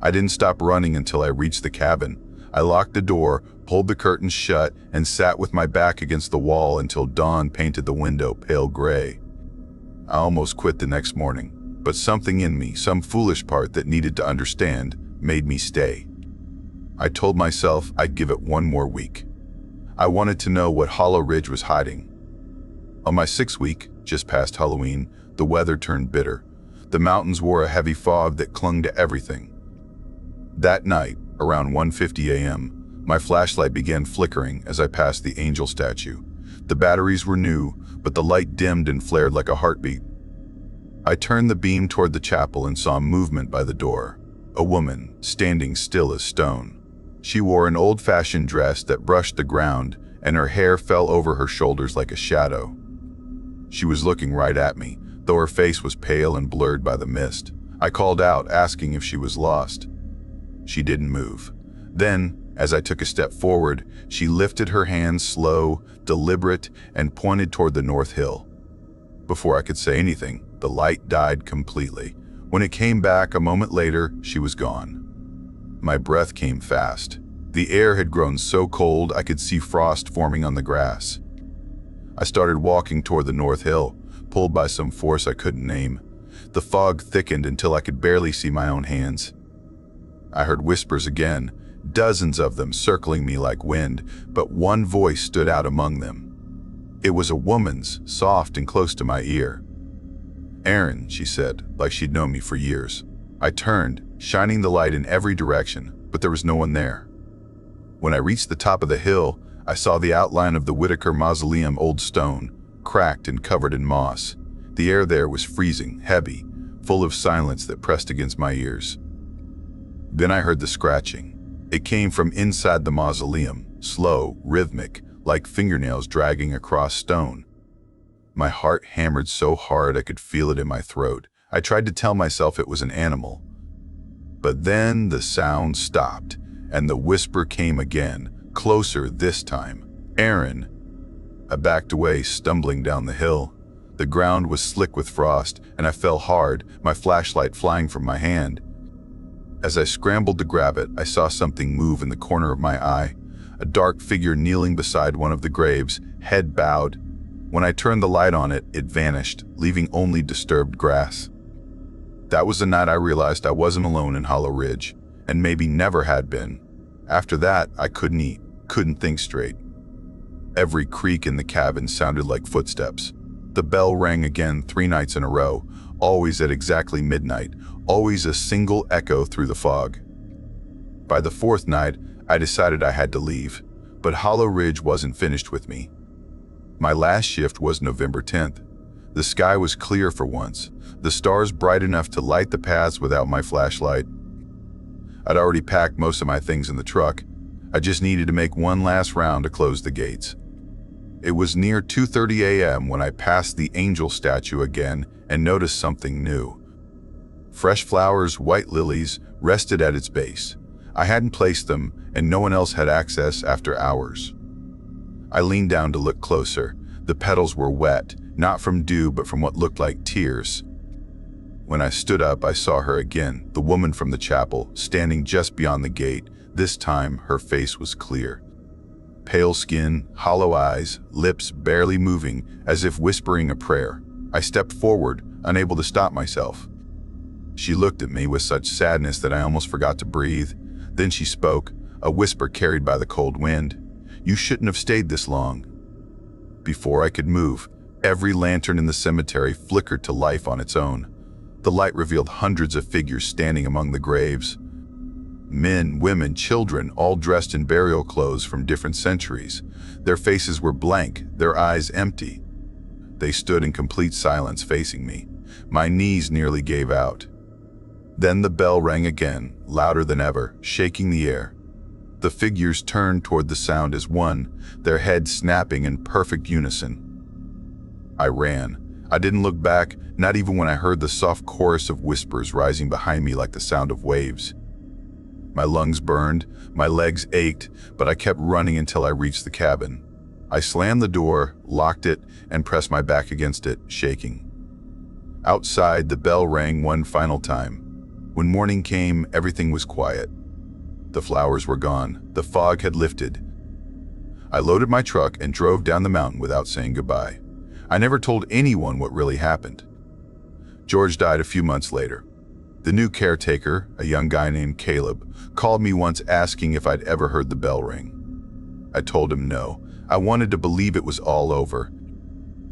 I didn't stop running until I reached the cabin. I locked the door, pulled the curtains shut, and sat with my back against the wall until dawn painted the window pale gray. I almost quit the next morning, but something in me, some foolish part that needed to understand, made me stay. I told myself I'd give it one more week. I wanted to know what Hollow Ridge was hiding. On my 6th week, just past Halloween, the weather turned bitter. The mountains wore a heavy fog that clung to everything. That night, around 1:50 a.m., my flashlight began flickering as I passed the angel statue. The batteries were new, but the light dimmed and flared like a heartbeat. I turned the beam toward the chapel and saw movement by the door. A woman, standing still as stone. She wore an old-fashioned dress that brushed the ground, and her hair fell over her shoulders like a shadow. She was looking right at me, though her face was pale and blurred by the mist. I called out, asking if she was lost. She didn't move. Then, as I took a step forward, she lifted her hands slow, deliberate, and pointed toward the North Hill. Before I could say anything, the light died completely. When it came back a moment later, she was gone. My breath came fast. The air had grown so cold I could see frost forming on the grass. I started walking toward the North Hill, pulled by some force I couldn't name. The fog thickened until I could barely see my own hands. I heard whispers again, dozens of them circling me like wind, but one voice stood out among them. It was a woman's, soft and close to my ear. "Aaron," she said, like she'd known me for years. I turned, shining the light in every direction, but there was no one there. When I reached the top of the hill, I saw the outline of the Whitaker mausoleum, old stone, cracked and covered in moss. The air there was freezing, heavy, full of silence that pressed against my ears. Then I heard the scratching. It came from inside the mausoleum, slow, rhythmic, like fingernails dragging across stone. My heart hammered so hard I could feel it in my throat. I tried to tell myself it was an animal. But then the sound stopped, and the whisper came again, closer this time. "Aaron." I backed away, stumbling down the hill. The ground was slick with frost, and I fell hard, my flashlight flying from my hand. As I scrambled to grab it, I saw something move in the corner of my eye, a dark figure kneeling beside one of the graves, head bowed. When I turned the light on it, it vanished, leaving only disturbed grass. That was the night I realized I wasn't alone in Hollow Ridge, and maybe never had been. After that, I couldn't eat, couldn't think straight. Every creak in the cabin sounded like footsteps. The bell rang again 3 nights in a row, always at exactly midnight, always a single echo through the fog. By the 4th night, I decided I had to leave, but Hollow Ridge wasn't finished with me. My last shift was November 10th. The sky was clear for once, the stars bright enough to light the paths without my flashlight. I'd already packed most of my things in the truck. I just needed to make one last round to close the gates. It was near 2:30 a.m. when I passed the angel statue again and noticed something new. Fresh flowers, white lilies, rested at its base. I hadn't placed them, and no one else had access after hours. I leaned down to look closer. The petals were wet, not from dew but from what looked like tears. When I stood up, I saw her again, the woman from the chapel, standing just beyond the gate. This time, her face was clear. Pale skin, hollow eyes, lips barely moving, as if whispering a prayer. I stepped forward, unable to stop myself. She looked at me with such sadness that I almost forgot to breathe. Then she spoke, a whisper carried by the cold wind. "You shouldn't have stayed this long." Before I could move, every lantern in the cemetery flickered to life on its own. The light revealed hundreds of figures standing among the graves. Men, women, children, all dressed in burial clothes from different centuries. Their faces were blank, their eyes empty. They stood in complete silence facing me. My knees nearly gave out. Then the bell rang again, louder than ever, shaking the air. The figures turned toward the sound as one, their heads snapping in perfect unison. I ran. I didn't look back, not even when I heard the soft chorus of whispers rising behind me like the sound of waves. My lungs burned, my legs ached, but I kept running until I reached the cabin. I slammed the door, locked it, and pressed my back against it, shaking. Outside, the bell rang one final time. When morning came, everything was quiet. The flowers were gone. The fog had lifted. I loaded my truck and drove down the mountain without saying goodbye. I never told anyone what really happened. George died a few months later. The new caretaker, a young guy named Caleb, called me once asking if I'd ever heard the bell ring. I told him no. I wanted to believe it was all over.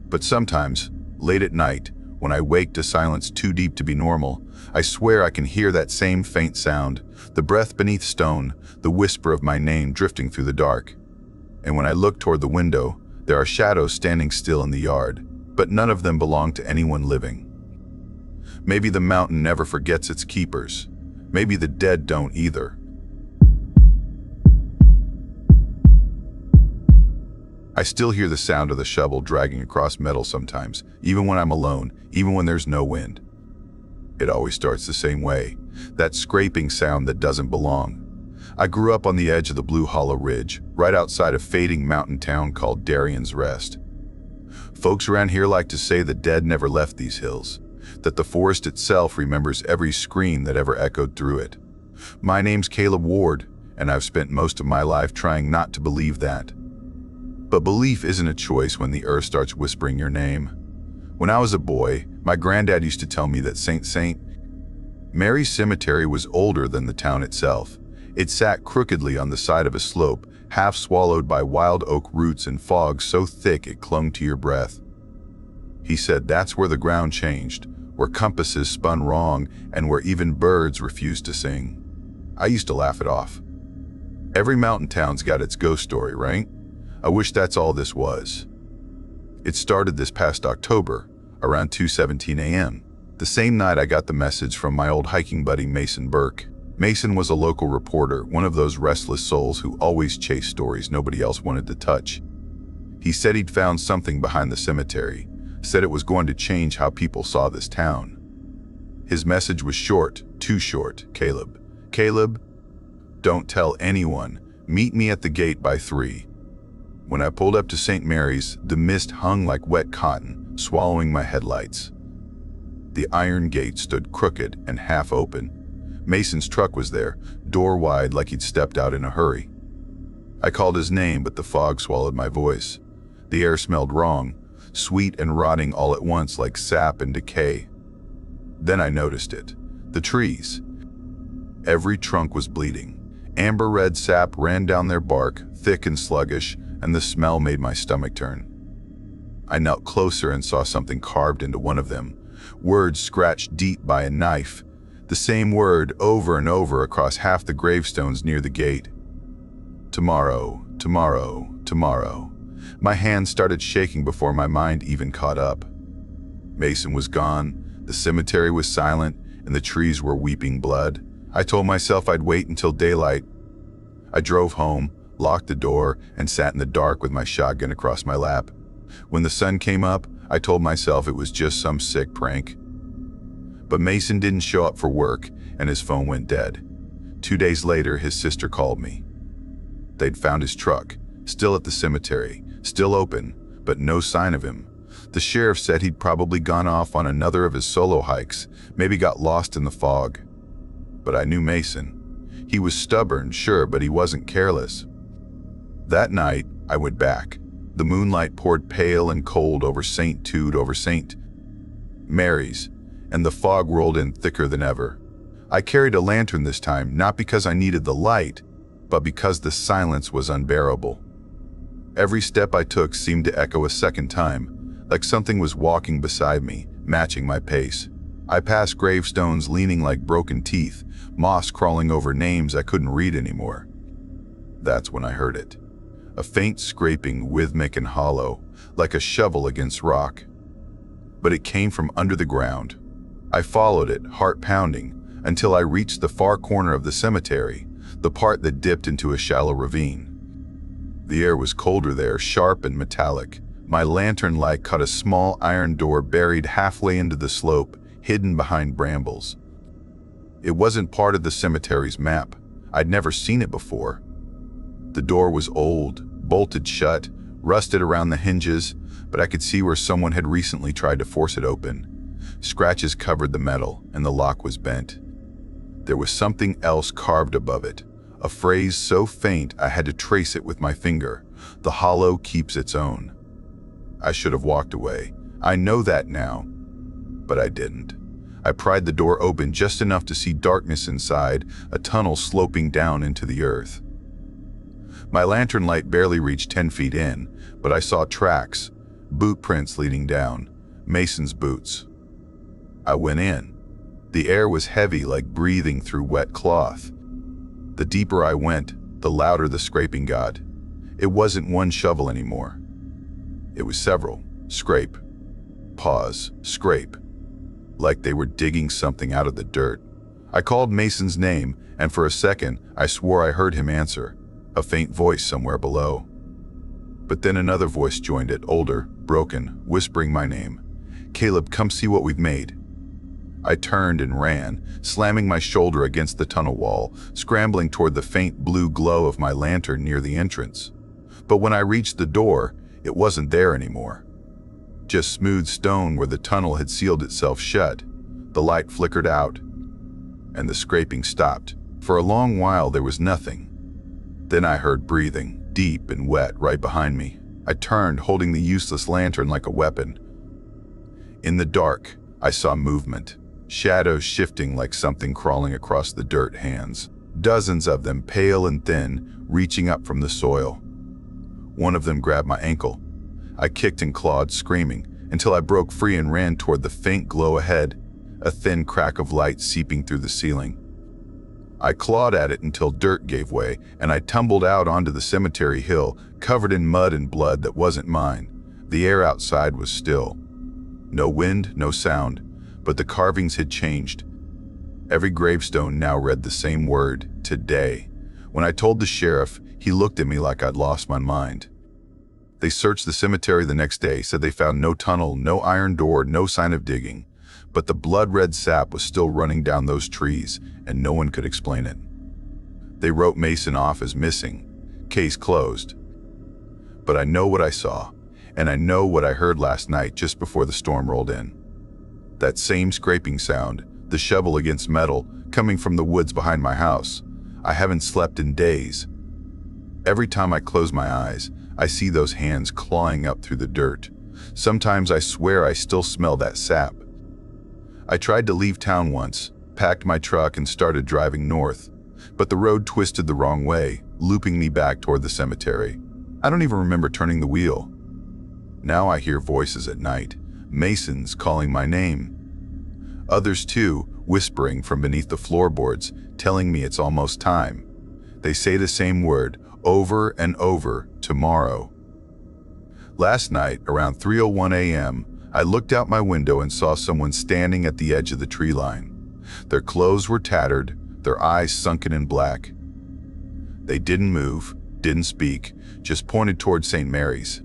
But sometimes, late at night, when I wake to silence too deep to be normal, I swear I can hear that same faint sound, the breath beneath stone, the whisper of my name drifting through the dark. And when I look toward the window, there are shadows standing still in the yard, but none of them belong to anyone living. Maybe the mountain never forgets its keepers. Maybe the dead don't either. I still hear the sound of the shovel dragging across metal sometimes, even when I'm alone, even when there's no wind. It always starts the same way, that scraping sound that doesn't belong. I grew up on the edge of the Blue Hollow Ridge, right outside a fading mountain town called Darion's Rest. Folks around here like to say the dead never left these hills, that the forest itself remembers every scream that ever echoed through it. My name's Caleb Ward, and I've spent most of my life trying not to believe that. But belief isn't a choice when the earth starts whispering your name. When I was a boy, my granddad used to tell me that St. Mary's Cemetery was older than the town itself. It sat crookedly on the side of a slope, half swallowed by wild oak roots and fog so thick it clung to your breath. He said that's where the ground changed, where compasses spun wrong, and where even birds refused to sing. I used to laugh it off. Every mountain town's got its ghost story, right? I wish that's all this was. It started this past October, around 2:17 a.m. The same night I got the message from my old hiking buddy Mason Burke. Mason was a local reporter, one of those restless souls who always chased stories nobody else wanted to touch. He said he'd found something behind the cemetery, said it was going to change how people saw this town. His message was short, too short, Caleb. Caleb, don't tell anyone. Meet me at the gate by 3. When I pulled up to St. Mary's, the mist hung like wet cotton, swallowing my headlights. The iron gate stood crooked and half open. Mason's truck was there, door wide like he'd stepped out in a hurry. I called his name, but the fog swallowed my voice. The air smelled wrong, sweet and rotting all at once like sap and decay. Then I noticed it. The trees. Every trunk was bleeding. Amber red sap ran down their bark, thick and sluggish, and the smell made my stomach turn. I knelt closer and saw something carved into one of them. Words scratched deep by a knife. The same word over and over across half the gravestones near the gate. Tomorrow, tomorrow, tomorrow. My hands started shaking before my mind even caught up. Mason was gone, the cemetery was silent, and the trees were weeping blood. I told myself I'd wait until daylight. I drove home, locked the door, and sat in the dark with my shotgun across my lap. When the sun came up, I told myself it was just some sick prank. But Mason didn't show up for work, and his phone went dead. 2 days later, his sister called me. They'd found his truck, still at the cemetery, still open, but no sign of him. The sheriff said he'd probably gone off on another of his solo hikes, maybe got lost in the fog. But I knew Mason. He was stubborn, sure, but he wasn't careless. That night, I went back. The moonlight poured pale and cold over St. Mary's, and the fog rolled in thicker than ever. I carried a lantern this time, not because I needed the light, but because the silence was unbearable. Every step I took seemed to echo a second time, like something was walking beside me, matching my pace. I passed gravestones leaning like broken teeth, moss crawling over names I couldn't read anymore. That's when I heard it. A faint scraping, rhythmic and hollow, like a shovel against rock. But it came from under the ground. I followed it, heart pounding, until I reached the far corner of the cemetery, the part that dipped into a shallow ravine. The air was colder there, sharp and metallic. My lantern light caught a small iron door buried halfway into the slope, hidden behind brambles. It wasn't part of the cemetery's map. I'd never seen it before. The door was old, bolted shut, rusted around the hinges, but I could see where someone had recently tried to force it open. Scratches covered the metal, and the lock was bent. There was something else carved above it, a phrase so faint I had to trace it with my finger. The hollow keeps its own. I should have walked away. I know that now, but I didn't. I pried the door open just enough to see darkness inside, a tunnel sloping down into the earth. My lantern light barely reached 10 feet in, but I saw tracks, boot prints leading down, Mason's boots. I went in. The air was heavy, like breathing through wet cloth. The deeper I went, the louder the scraping got. It wasn't one shovel anymore. It was several. Scrape. Pause. Scrape. Like they were digging something out of the dirt. I called Mason's name, and for a second, I swore I heard him answer, a faint voice somewhere below. But then another voice joined it, older, broken, whispering my name. "Caleb, come see what we've made." I turned and ran, slamming my shoulder against the tunnel wall, scrambling toward the faint blue glow of my lantern near the entrance. But when I reached the door, it wasn't there anymore. Just smooth stone where the tunnel had sealed itself shut. The light flickered out, and the scraping stopped. For a long while there was nothing. Then I heard breathing, deep and wet, right behind me. I turned, holding the useless lantern like a weapon. In the dark, I saw movement. Shadows shifting like something crawling across the dirt hands. Dozens of them, pale and thin, reaching up from the soil. One of them grabbed my ankle. I kicked and clawed, screaming, until I broke free and ran toward the faint glow ahead, a thin crack of light seeping through the ceiling. I clawed at it until dirt gave way, and I tumbled out onto the cemetery hill, covered in mud and blood that wasn't mine. The air outside was still. No wind, no sound, but the carvings had changed. Every gravestone now read the same word, today. When I told the sheriff, he looked at me like I'd lost my mind. They searched the cemetery the next day, said they found no tunnel, no iron door, no sign of digging. But the blood-red sap was still running down those trees, and no one could explain it. They wrote Mason off as missing. Case closed. But I know what I saw, and I know what I heard last night just before the storm rolled in. That same scraping sound, the shovel against metal, coming from the woods behind my house. I haven't slept in days. Every time I close my eyes, I see those hands clawing up through the dirt. Sometimes I swear I still smell that sap. I tried to leave town once, packed my truck and started driving north, but the road twisted the wrong way, looping me back toward the cemetery. I don't even remember turning the wheel. Now I hear voices at night, Masons calling my name. Others too, whispering from beneath the floorboards, telling me it's almost time. They say the same word, over and over, tomorrow. Last night, around 3:01 a.m., I looked out my window and saw someone standing at the edge of the tree line. Their clothes were tattered, their eyes sunken in black. They didn't move, didn't speak, just pointed toward St. Mary's.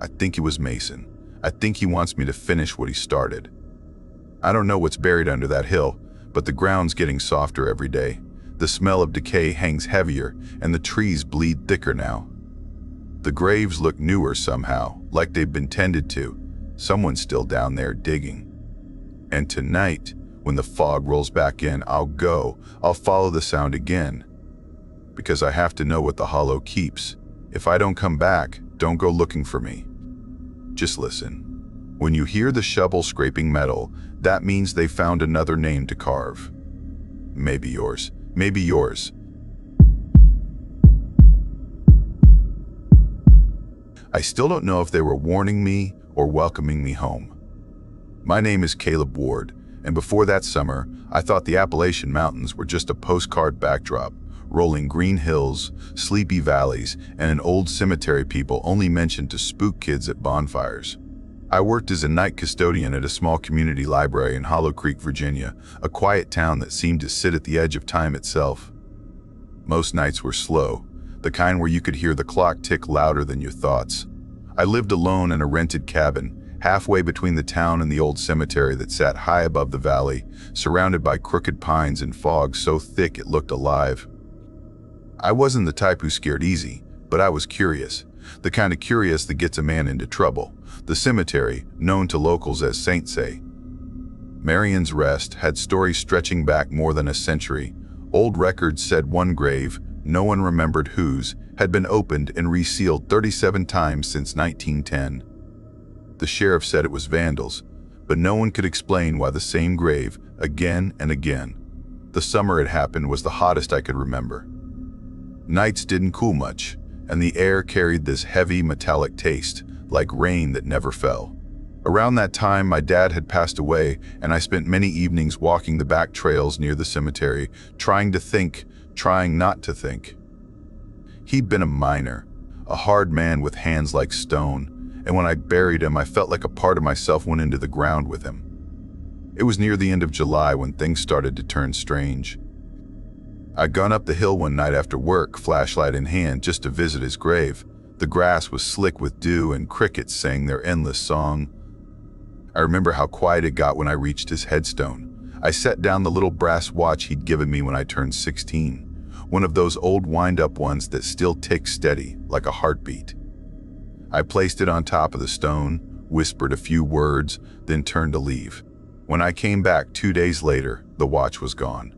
I think it was Mason. I think he wants me to finish what he started. I don't know what's buried under that hill, but the ground's getting softer every day. The smell of decay hangs heavier, and the trees bleed thicker now. The graves look newer somehow, like they've been tended to. Someone's still down there digging. And tonight, when the fog rolls back in, I'll follow the sound again. Because I have to know what the hollow keeps. If I don't come back, don't go looking for me. Just listen. When you hear the shovel scraping metal, that means they found another name to carve. Maybe yours. Maybe yours. I still don't know if they were warning me or welcoming me home. My name is Caleb Ward, and before that summer, I thought the Appalachian Mountains were just a postcard backdrop, rolling green hills, sleepy valleys, and an old cemetery people only mentioned to spook kids at bonfires. I worked as a night custodian at a small community library in Hollow Creek, Virginia, a quiet town that seemed to sit at the edge of time itself. Most nights were slow, the kind where you could hear the clock tick louder than your thoughts. I lived alone in a rented cabin, halfway between the town and the old cemetery that sat high above the valley, surrounded by crooked pines and fog so thick it looked alive. I wasn't the type who scared easy, but I was curious, the kind of curious that gets a man into trouble. The cemetery, known to locals as St. Say. Marion's Rest had stories stretching back more than a century. Old records said one grave, no one remembered whose, had been opened and resealed 37 times since 1910. The sheriff said it was vandals, but no one could explain why the same grave, again and again. The summer it happened was the hottest I could remember. Nights didn't cool much, and the air carried this heavy metallic taste, like rain that never fell. Around that time, my dad had passed away, and I spent many evenings walking the back trails near the cemetery, trying to think, trying not to think. He'd been a miner, a hard man with hands like stone, and when I buried him, I felt like a part of myself went into the ground with him. It was near the end of July when things started to turn strange. I'd gone up the hill one night after work, flashlight in hand, just to visit his grave. The grass was slick with dew and crickets sang their endless song. I remember how quiet it got when I reached his headstone. I set down the little brass watch he'd given me when I turned 16, one of those old wind-up ones that still ticks steady, like a heartbeat. I placed it on top of the stone, whispered a few words, then turned to leave. When I came back 2 days later, the watch was gone.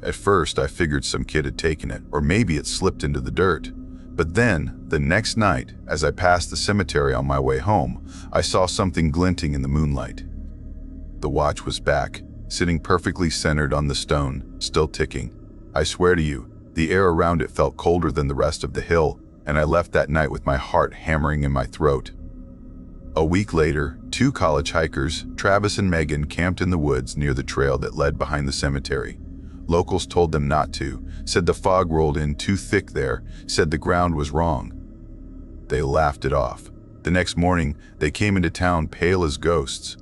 At first, I figured some kid had taken it, or maybe it slipped into the dirt. But then, the next night, as I passed the cemetery on my way home, I saw something glinting in the moonlight. The watch was back, sitting perfectly centered on the stone, still ticking. I swear to you, the air around it felt colder than the rest of the hill, and I left that night with my heart hammering in my throat. A week later, 2 college hikers, Travis and Megan, camped in the woods near the trail that led behind the cemetery. Locals told them not to, said the fog rolled in too thick there, said the ground was wrong. They laughed it off. The next morning, they came into town pale as ghosts.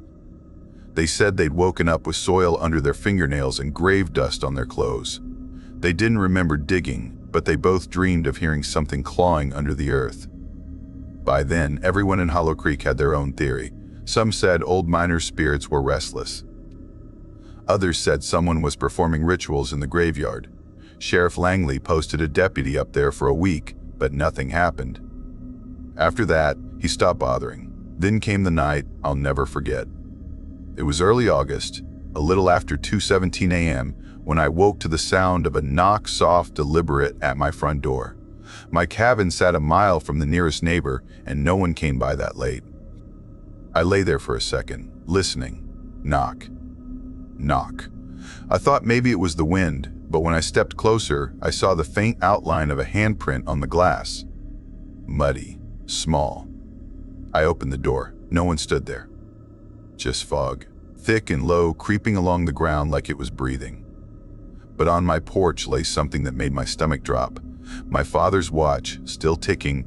They said they'd woken up with soil under their fingernails and grave dust on their clothes. They didn't remember digging, but they both dreamed of hearing something clawing under the earth. By then, everyone in Hollow Creek had their own theory. Some said old miners' spirits were restless. Others said someone was performing rituals in the graveyard. Sheriff Langley posted a deputy up there for a week, but nothing happened. After that, he stopped bothering. Then came the night I'll never forget. It was early August, a little after 2:17 a.m., when I woke to the sound of a knock, soft, deliberate, at my front door. My cabin sat a mile from the nearest neighbor, and no one came by that late. I lay there for a second, listening. Knock. Knock. I thought maybe it was the wind, but when I stepped closer, I saw the faint outline of a handprint on the glass. Muddy, small. I opened the door. No one stood there. Just fog, thick and low, creeping along the ground like it was breathing. But on my porch lay something that made my stomach drop. My father's watch, still ticking.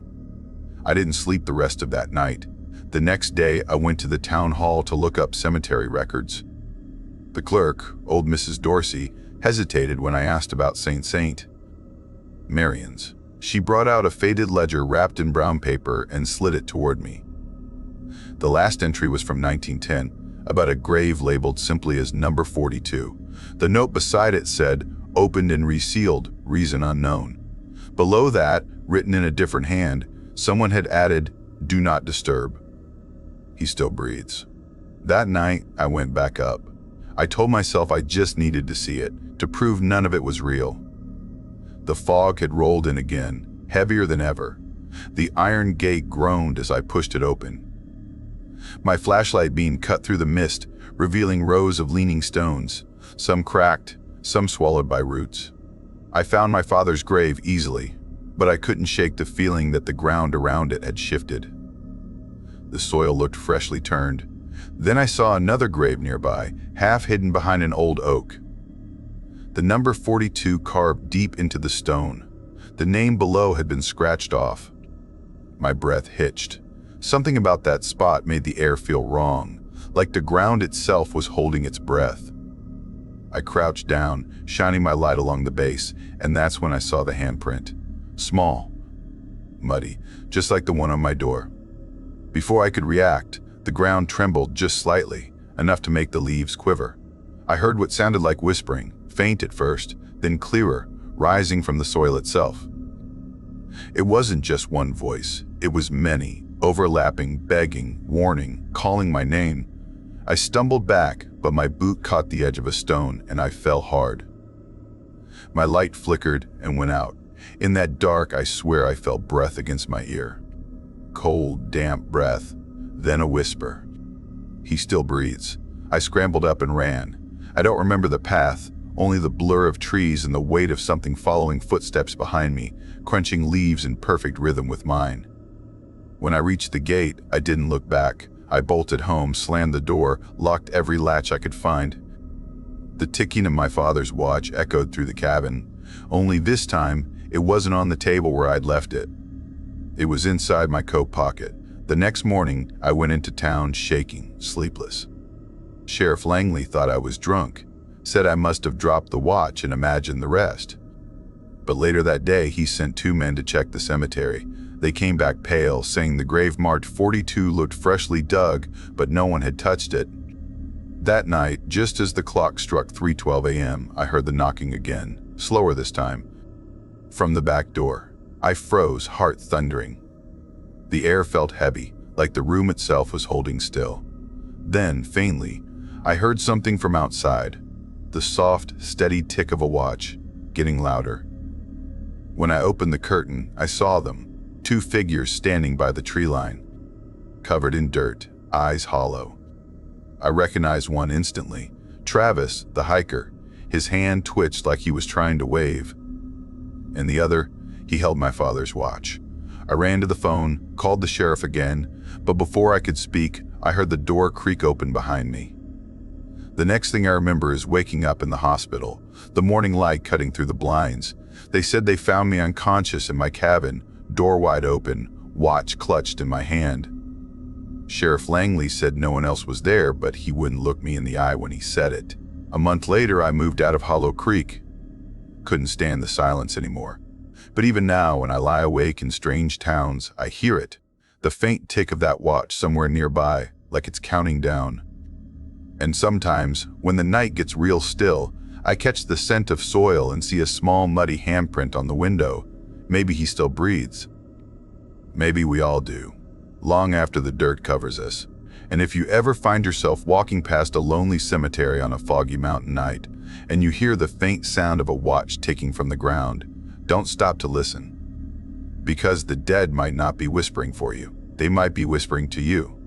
I didn't sleep the rest of that night. The next day, I went to the town hall to look up cemetery records. The clerk, old Mrs. Dorsey, hesitated when I asked about Saint Marion's. She brought out a faded ledger wrapped in brown paper and slid it toward me. The last entry was from 1910, about a grave labeled simply as number 42. The note beside it said, "Opened and resealed, reason unknown." Below that, written in a different hand, someone had added, "Do not disturb. He still breathes." That night, I went back up. I told myself I just needed to see it, to prove none of it was real. The fog had rolled in again, heavier than ever. The iron gate groaned as I pushed it open. My flashlight beam cut through the mist, revealing rows of leaning stones, some cracked, some swallowed by roots. I found my father's grave easily, but I couldn't shake the feeling that the ground around it had shifted. The soil looked freshly turned. Then I saw another grave nearby, half hidden behind an old oak. The number 42 carved deep into the stone. The name below had been scratched off. My breath hitched. Something about that spot made the air feel wrong, like the ground itself was holding its breath. I crouched down, shining my light along the base, and that's when I saw the handprint. Small, muddy, just like the one on my door. Before I could react, the ground trembled just slightly, enough to make the leaves quiver. I heard what sounded like whispering, faint at first, then clearer, rising from the soil itself. It wasn't just one voice, it was many, overlapping, begging, warning, calling my name. I stumbled back, but my boot caught the edge of a stone and I fell hard. My light flickered and went out. In that dark, I swear I felt breath against my ear. Cold, damp breath, then a whisper. He still breathes. I scrambled up and ran. I don't remember the path, only the blur of trees and the weight of something following footsteps behind me, crunching leaves in perfect rhythm with mine. When I reached the gate, I didn't look back. I bolted home, slammed the door, locked every latch I could find. The ticking of my father's watch echoed through the cabin, only this time it wasn't on the table where I'd left it. It was inside my coat pocket. The next morning, I went into town shaking, sleepless. Sheriff Langley thought I was drunk, said I must have dropped the watch and imagined the rest. But later that day, he sent 2 men to check the cemetery. They came back pale, saying the grave marked 42 looked freshly dug, but no one had touched it. That night, just as the clock struck 3:12 a.m., I heard the knocking again, slower this time, from the back door. I froze, heart thundering. The air felt heavy, like the room itself was holding still. Then, faintly, I heard something from outside, the soft, steady tick of a watch, getting louder. When I opened the curtain, I saw them, 2 figures standing by the tree line, covered in dirt, eyes hollow. I recognized one instantly, Travis, the hiker. His hand twitched like he was trying to wave. And the other, he held my father's watch. I ran to the phone, called the sheriff again, but before I could speak, I heard the door creak open behind me. The next thing I remember is waking up in the hospital, the morning light cutting through the blinds. They said they found me unconscious in my cabin, door wide open, watch clutched in my hand. Sheriff Langley said no one else was there, but he wouldn't look me in the eye when he said it. A month later, I moved out of Hollow Creek. Couldn't stand the silence anymore. But even now, when I lie awake in strange towns, I hear it. the faint tick of that watch somewhere nearby, like it's counting down. And sometimes, when the night gets real still, I catch the scent of soil and see a small muddy handprint on the window. Maybe he still breathes. Maybe we all do, long after the dirt covers us. And if you ever find yourself walking past a lonely cemetery on a foggy mountain night, and you hear the faint sound of a watch ticking from the ground, don't stop to listen. Because the dead might not be whispering for you. They might be whispering to you.